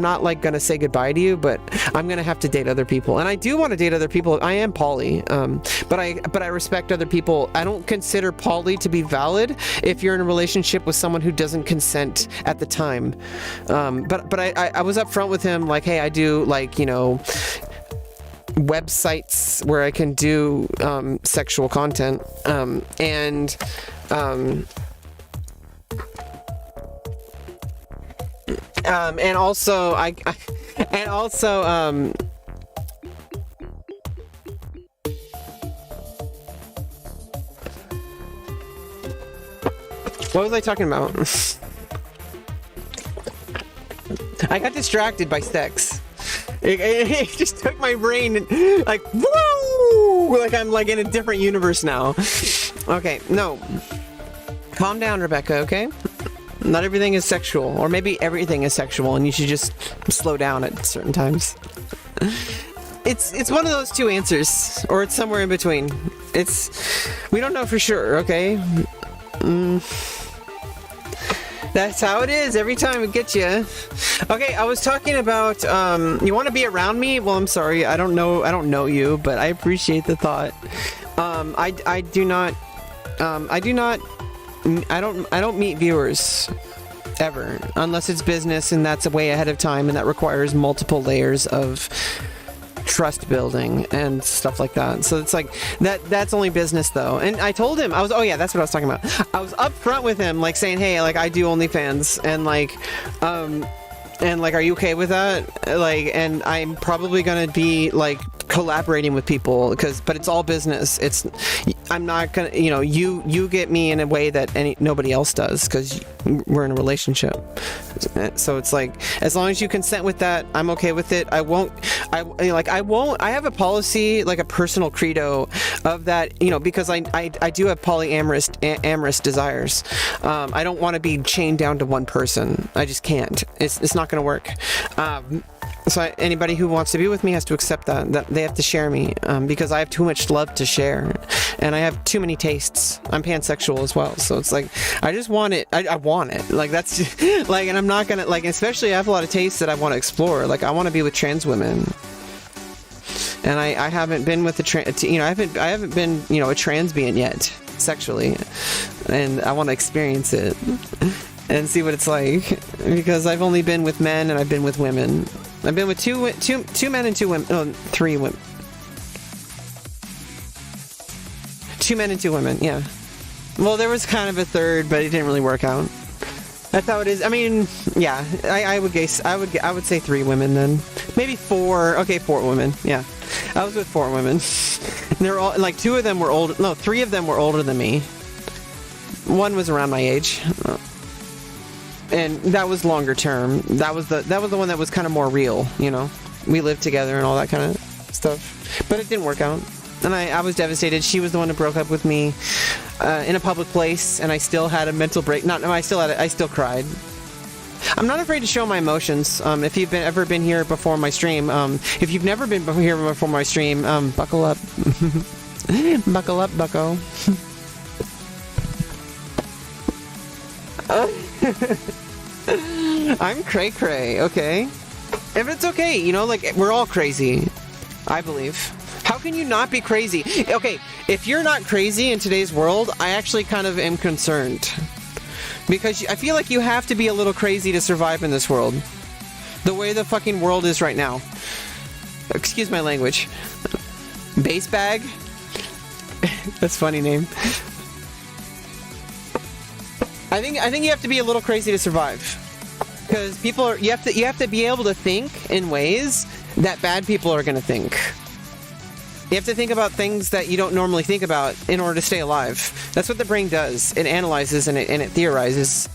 not like gonna say goodbye to you, but I'm gonna have to date other people, and I do want to date other people. I am poly, but I respect other people. I don't consider poly to be valid if you're in a relationship with someone who doesn't consent at the time. But I was upfront with him, like, hey, I do like, you know, websites where I can do sexual content, and also what was I talking about? I got distracted by sex. It just took my brain and, like, woo! Like I'm like in a different universe now. Okay, no. Calm down, Rebecca, okay? Not everything is sexual, or maybe everything is sexual and you should just slow down at certain times. It's one of those two answers, or it's somewhere in between. We don't know for sure, okay? That's how it is every time it gets you. Okay, I was talking about you want to be around me? Well, I'm sorry, I don't know you, but I appreciate the thought. I don't meet viewers ever unless it's business, and that's way ahead of time, and that requires multiple layers of trust building and stuff like that. So it's like that's only business though. And I told him that's what I was talking about. I was upfront with him, like saying, hey, like I do OnlyFans, and like are you okay with that? Like, and I'm probably gonna be like collaborating with people but it's all business. I'm not gonna, you get me in a way that nobody else does because we're in a relationship. So it's like, as long as you consent with that, I'm okay with it. I have a policy, like a personal credo of that, because I do have polyamorous desires. I don't want to be chained down to one person. I just can't. It's not going to work. So anybody who wants to be with me has to accept that they have to share me, because I have too much love to share, and I have too many tastes. I'm pansexual as well, so it's like I just want it. I want it. Like that's just, like, and I'm not gonna like. Especially I have a lot of tastes that I want to explore. Like I want to be with trans women, and I haven't been with I haven't been a transient yet sexually, and I want to experience it and see what it's like, because I've only been with men and I've been with women. I've been with two men and 2 women. Oh, 3 women. 2 men and 2 women. Yeah. Well, there was kind of a third, but it didn't really work out. That's how it is. I mean, yeah. I would guess. I would say 3 women then. Maybe 4. Okay, 4 women. Yeah. I was with 4 women. And they're all like 2 of them were old. No, 3 of them were older than me. 1 was around my age. And that was longer term. That was the one that was kind of more real, you know. We lived together and all that kind of stuff. But it didn't work out. And I was devastated. She was the one who broke up with me in a public place, and I still had a mental break. I still cried. I'm not afraid to show my emotions. If you've ever been here before my stream, if you've never been here before my stream, buckle up. Buckle up, bucko. I'm cray cray, okay? If it's okay, you know, like, we're all crazy, I believe. How can you not be crazy? Okay, if you're not crazy in today's world, I actually kind of am concerned. Because I feel like you have to be a little crazy to survive in this world. The way the fucking world is right now. Excuse my language. Base bag? That's a funny name. I think you have to be a little crazy to survive. Because you have to be able to think in ways that bad people are going to think. You have to think about things that you don't normally think about in order to stay alive. That's what the brain does. It analyzes and it theorizes.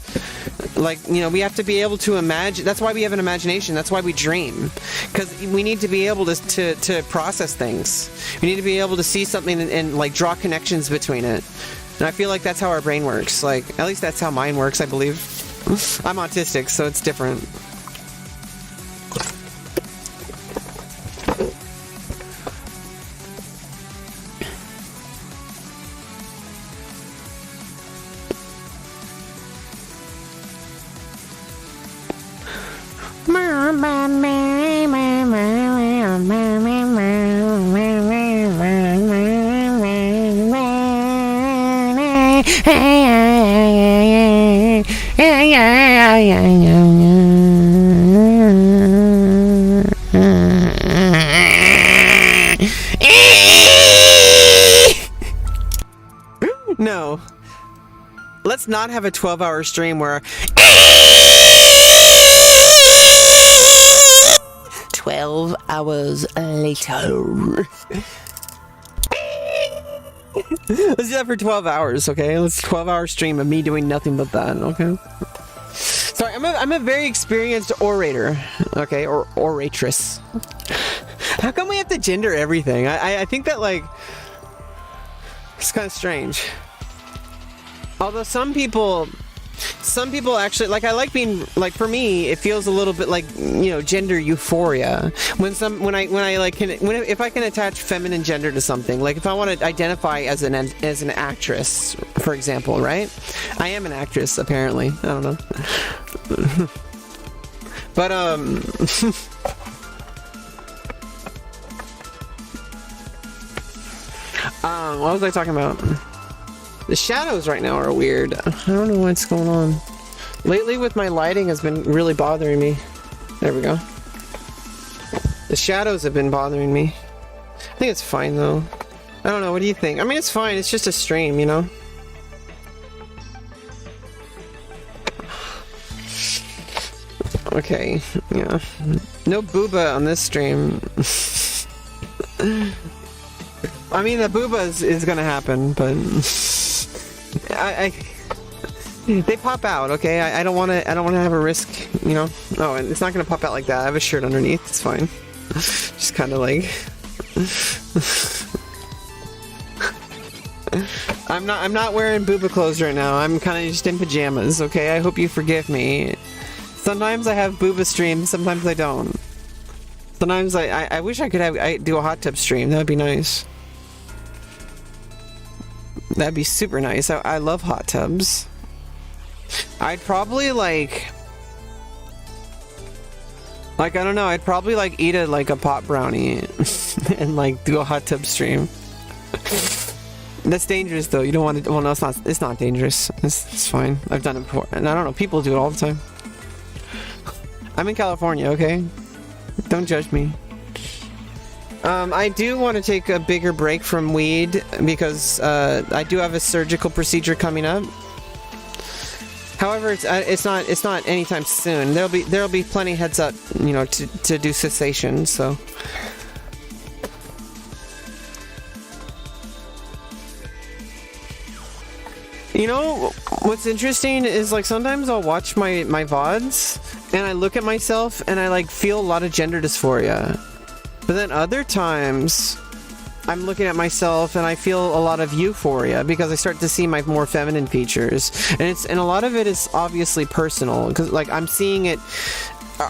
Like, you know, we have to be able to imagine. That's why we have an imagination. That's why we dream. Because we need to be able to process things. We need to be able to see something and like draw connections between it. And I feel like that's how our brain works. Like, at least that's how mine works, I believe. I'm autistic, so it's different. No. Let's not have a 12-hour stream where 12 hours later. Let's do that for 12 hours, okay? Let's 12-hour stream of me doing nothing but that, okay? Sorry, I'm a very experienced orator, okay? Or oratress. How come we have to gender everything? I think that, like, it's kind of strange. Although some people actually, like, I like being, like, for me it feels a little bit like, you know, gender euphoria if I can attach feminine gender to something. Like, if I want to identify as an actress, for example, right? I am an actress, apparently. I don't know. But what was I talking about? The shadows right now are weird. I don't know what's going on. Lately with my lighting has been really bothering me. There we go. The shadows have been bothering me. I think it's fine though. I don't know, what do you think? I mean, it's fine, it's just a stream, you know? Okay, yeah. No booba on this stream. I mean, the booba is gonna happen, but they pop out, okay? I don't want to have a risk, you know? Oh, and it's not gonna pop out like that. I have a shirt underneath. It's fine. Just kind of like I'm not wearing booba clothes right now. I'm kind of just in pajamas, okay? I hope you forgive me. Sometimes I have booba streams, sometimes I don't. Sometimes I wish I could do a hot tub stream. That would be nice. That'd be super nice. I love hot tubs. I'd probably like I don't know, I'd probably like eat a pot brownie and like do a hot tub stream. That's dangerous though. You don't want to. Well, no, it's not dangerous. It's fine. I've done it before, and I don't know. People do it all the time. I'm in California, okay? Don't judge me. I do want to take a bigger break from weed because I do have a surgical procedure coming up. However, it's not anytime soon. There'll be plenty heads up, you know, to do cessation. So. You know, what's interesting is, like, sometimes I'll watch my VODs, and I look at myself, and I, like, feel a lot of gender dysphoria. But then other times, I'm looking at myself, and I feel a lot of euphoria, because I start to see my more feminine features. And a lot of it is obviously personal, because, like, I'm seeing it...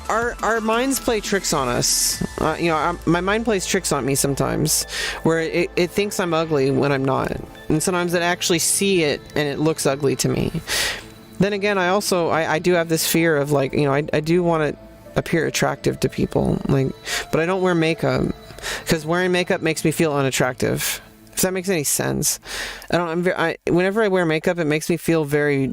Our minds play tricks on us. You know, my mind plays tricks on me sometimes, where it thinks I'm ugly when I'm not, and sometimes it actually see it and it looks ugly to me. Then again, I do have this fear of, like, you know, I do want to appear attractive to people, like, but I don't wear makeup because wearing makeup makes me feel unattractive. If that makes any sense, whenever I wear makeup, it makes me feel very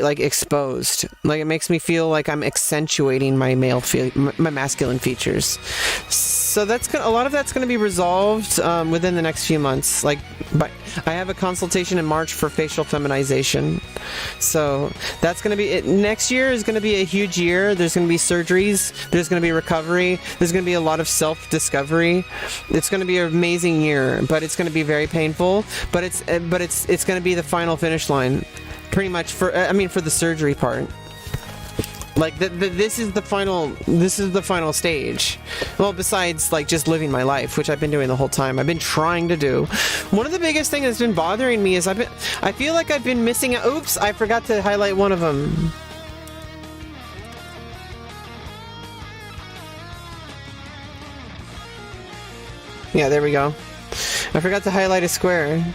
like exposed. Like, it makes me feel like I'm accentuating my my masculine features. So a lot of that's going to be resolved within the next few months. Like, but I have a consultation in March for facial feminization. So that's going to be it. Next year is going to be a huge year. There's going to be surgeries. There's going to be recovery. There's going to be a lot of self-discovery. It's going to be an amazing year, but it's going to be very painful. But it's going to be the final finish line. Pretty much for the surgery part. Like, this is the final stage. Well, besides, like, just living my life, which I've been doing the whole time. I've been trying to do. One of the biggest things that's been bothering me is I feel like I've been missing out. Oops, I forgot to highlight one of them. Yeah, there we go. I forgot to highlight a square.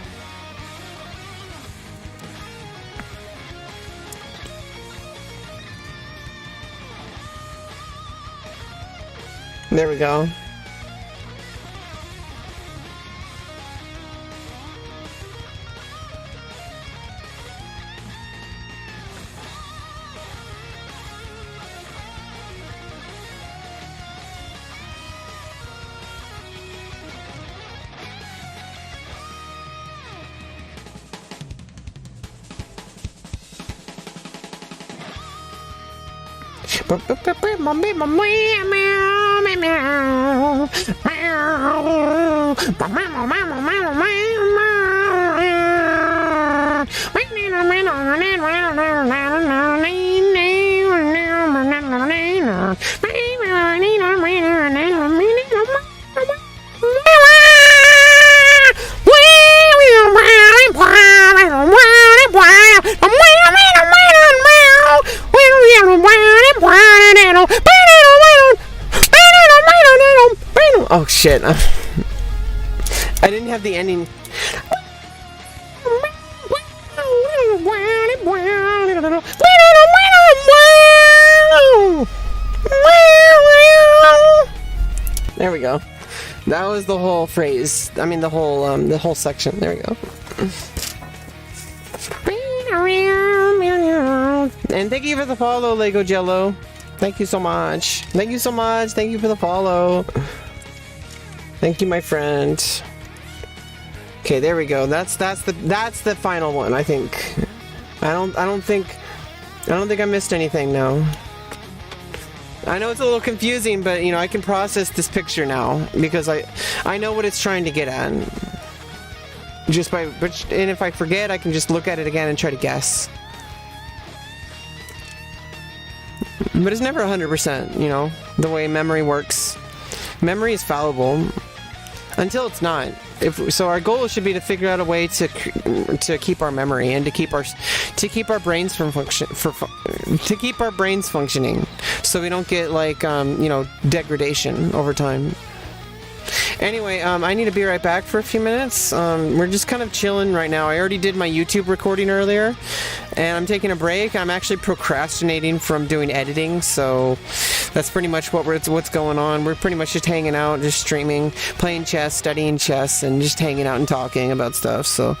There we go. Oh shit. I didn't have the ending. There we go. That was the whole phrase. I mean, the whole section. There we go. And thank you for the follow, Lego Jello. Thank you so much. Thank you so much. Thank you for the follow. Thank you, my friend. Okay, there we go. That's the final one, I think. I don't think I missed anything now. I know it's a little confusing, but you know, I can process this picture now because I know what it's trying to get at. And if I forget, I can just look at it again and try to guess. But it's never 100%, you know, the way memory works. Memory is fallible until it's not. So our goal should be to figure out a way to keep our memory and to keep our brains functioning, so we don't get like you know, degradation over time. Anyway, I need to be right back for a few minutes. We're just kind of chilling right now. I already did my YouTube recording earlier, and I'm taking a break. I'm actually procrastinating from doing editing, so that's pretty much what's going on. We're pretty much just hanging out, just streaming, playing chess, studying chess, and just hanging out and talking about stuff. So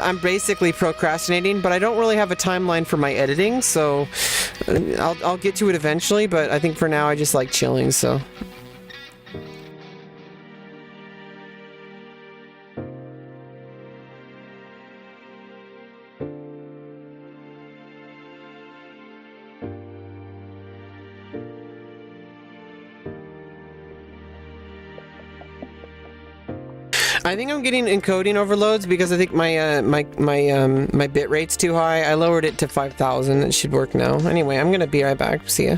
I'm basically procrastinating, but I don't really have a timeline for my editing, so I'll get to it eventually, but I think for now I just like chilling, so... I think I'm getting encoding overloads because I think my bit rate's too high. I lowered it to 5,000. It should work now. Anyway, I'm gonna be right back. See ya.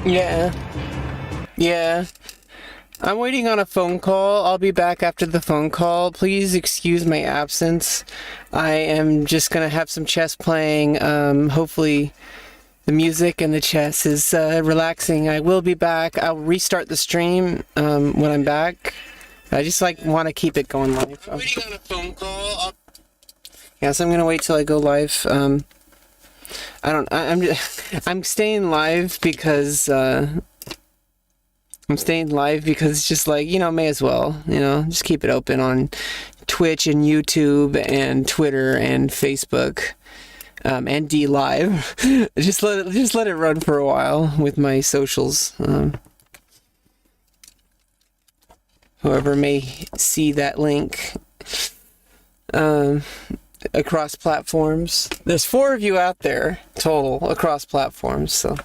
Yeah. Yeah. I'm waiting on a phone call. I'll be back after the phone call. Please excuse my absence. I am just gonna have some chess playing. Hopefully the music and the chess is relaxing. I will be back. I'll restart the stream when I'm back. I just want to keep it going live. I'm waiting on a phone call. Yes, I'm gonna wait till I go live. I'm staying live because it's just may as well, just keep it open on Twitch and YouTube and Twitter and Facebook, and D Live. just let it run for a while with my socials. Whoever may see that link across platforms. There's 4 of you out there total across platforms, so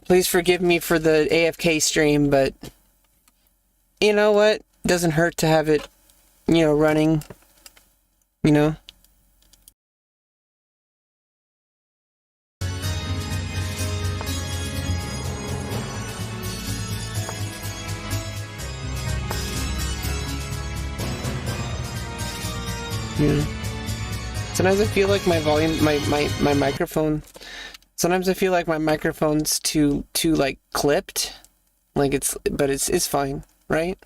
please forgive me for the AFK stream, but you know what? Doesn't hurt to have it, running, Yeah. Sometimes I feel like my volume, my microphone. Sometimes I feel like my microphone's too clipped, but it's fine, right?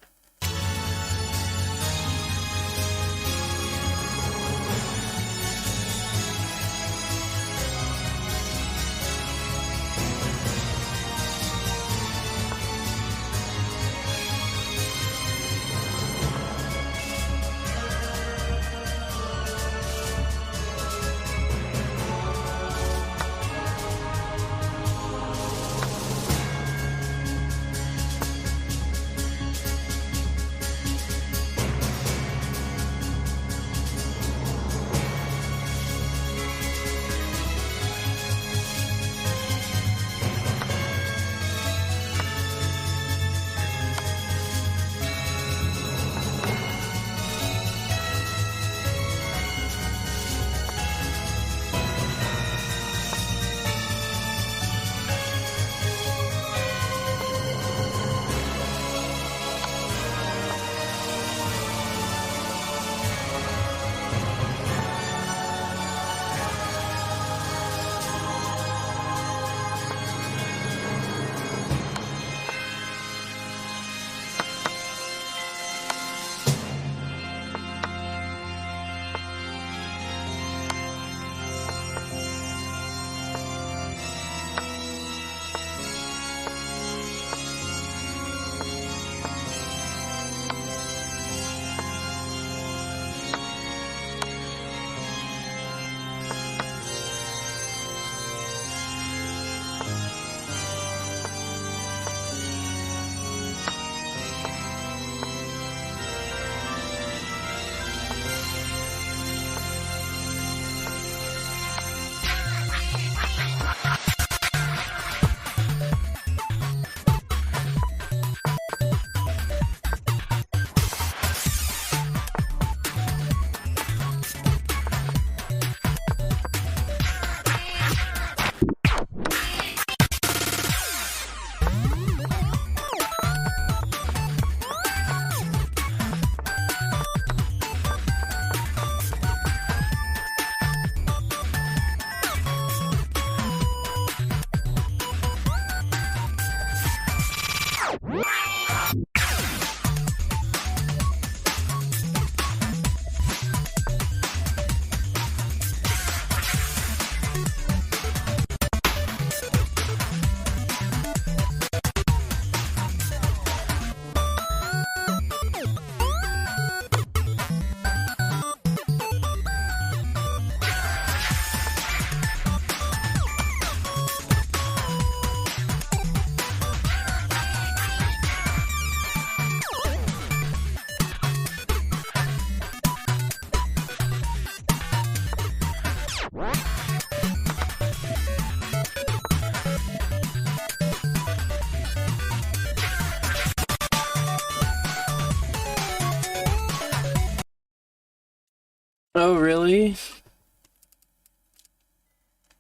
Oh, really?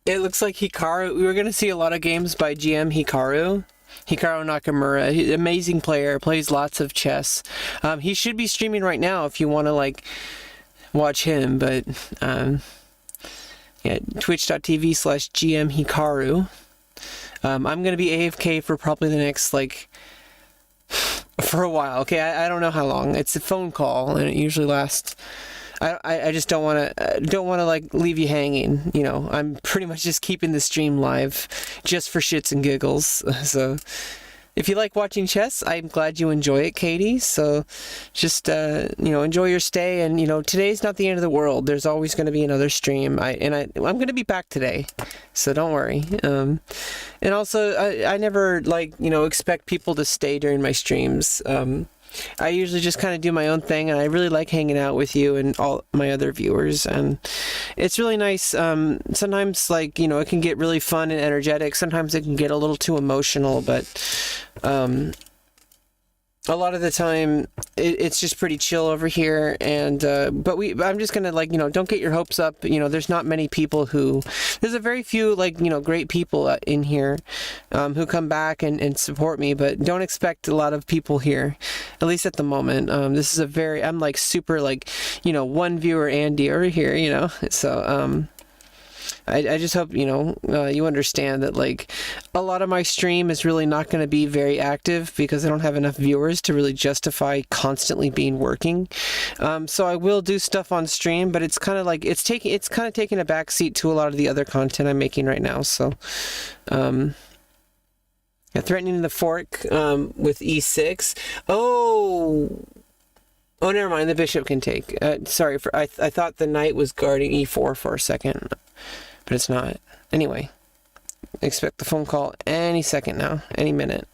It looks like Hikaru. We were going to see a lot of games by GM Hikaru. Hikaru Nakamura, he's an amazing player, plays lots of chess. He should be streaming right now if you want to like watch him, but yeah, twitch.tv/GM Hikaru. I'm going to be AFK for probably the next like for a while. Okay, I don't know how long. It's a phone call and it usually lasts. I just don't want to like leave you hanging. You know, I'm pretty much just keeping the stream live just for shits and giggles. So if you like watching chess, I'm glad you enjoy it, Katie. So just enjoy your stay. And today's not the end of the world. There's always going to be another stream. I'm going to be back today, so don't worry. And also I never expect people to stay during my streams. I usually just kind of do my own thing, and I really like hanging out with you and all my other viewers, and it's really nice. Sometimes, it can get really fun and energetic. Sometimes it can get a little too emotional, but a lot of the time it's just pretty chill over here. And but I'm just gonna don't get your hopes up. There's not many people there's a very few great people in here who come back and support me, but don't expect a lot of people here, at least at the moment. This is I'm like super one viewer Andy over here, so I just hope you understand that a lot of my stream is really not going to be very active because I don't have enough viewers to really justify constantly being working. So I will do stuff on stream, but it's kind of taking a back seat to a lot of the other content I'm making right now. So yeah, threatening the fork with e6. Oh, never mind. The bishop can take. Sorry, I thought the knight was guarding e4 for a second, but it's not. Anyway, expect the phone call any second now, any minute.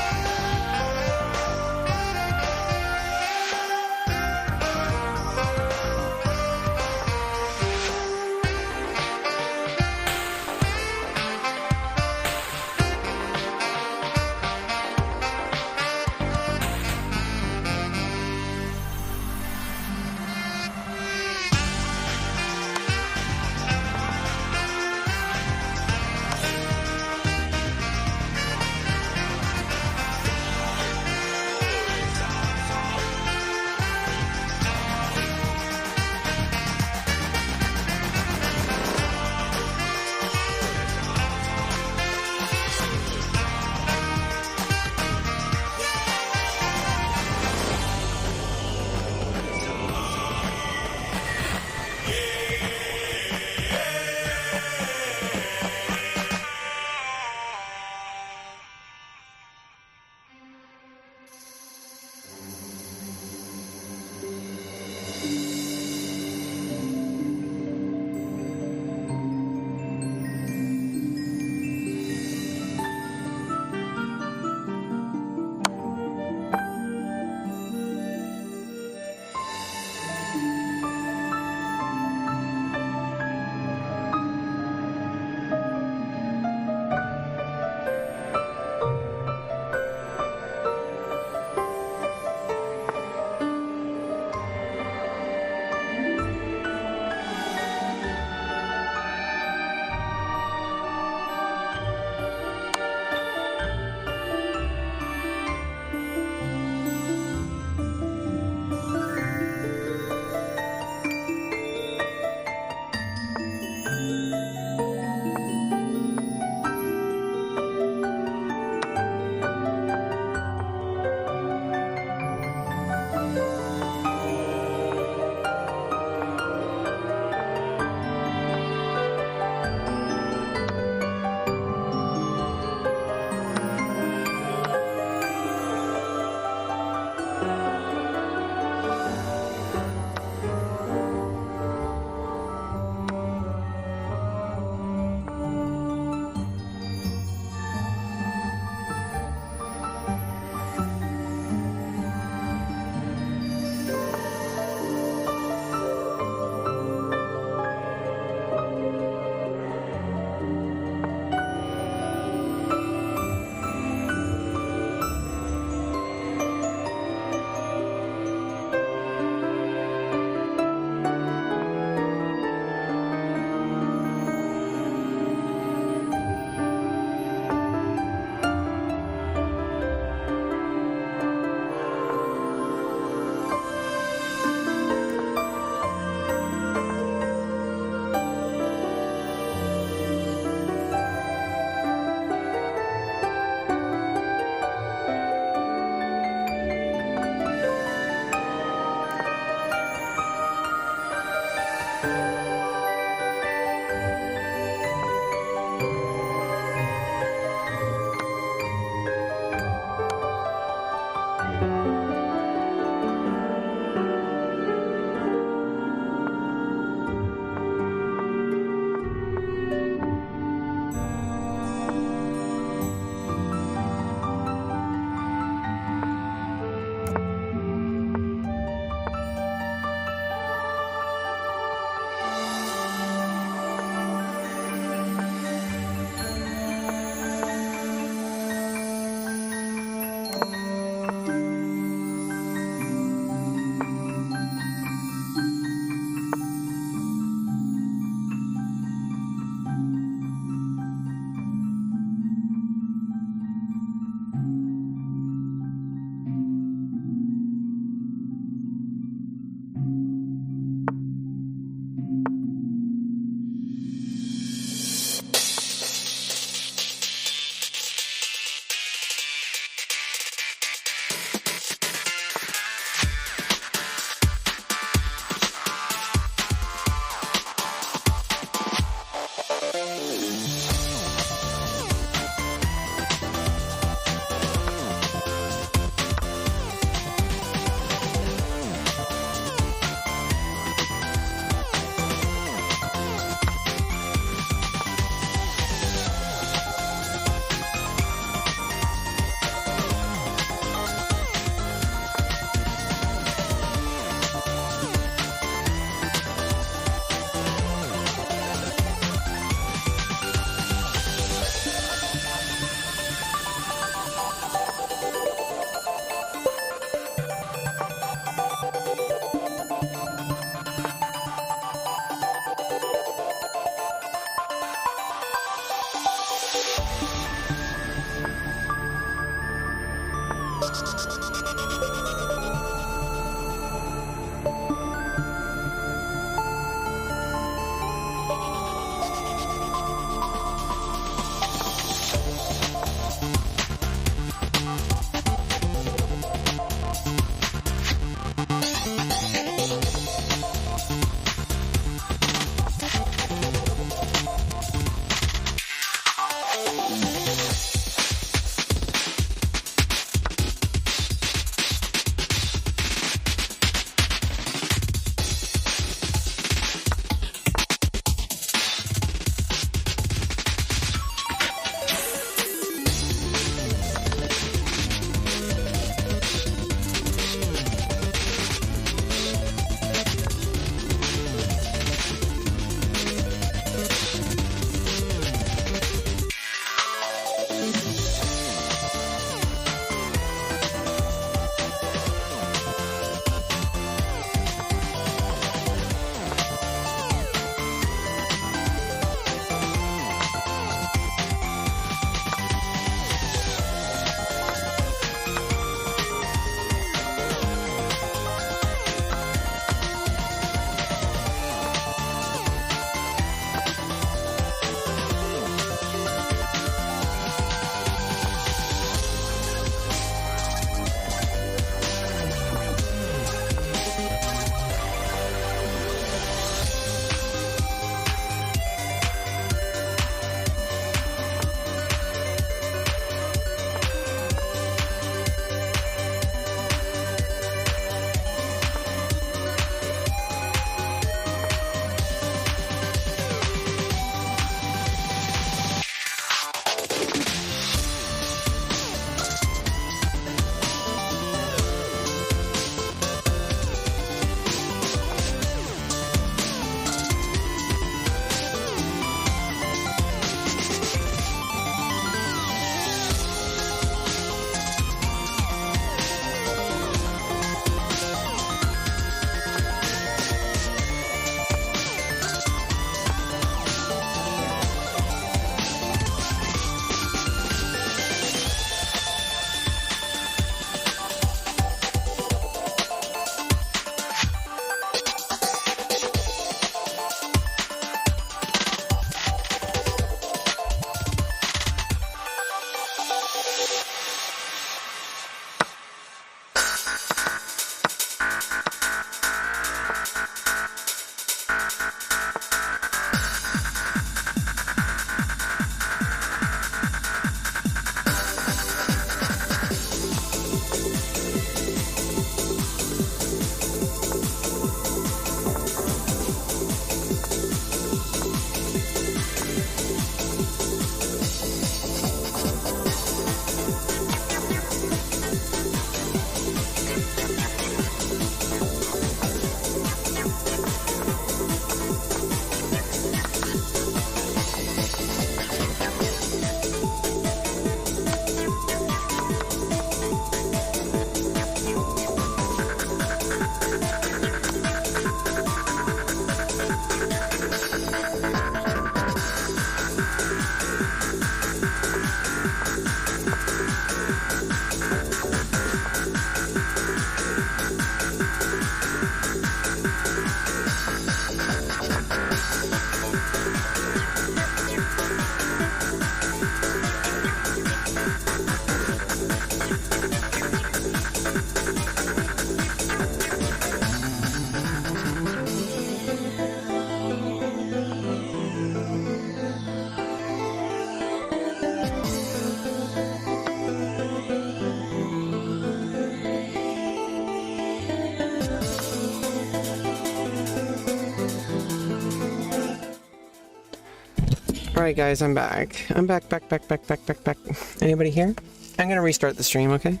Alright guys, I'm back. I'm back. Anybody here? I'm gonna restart the stream, okay?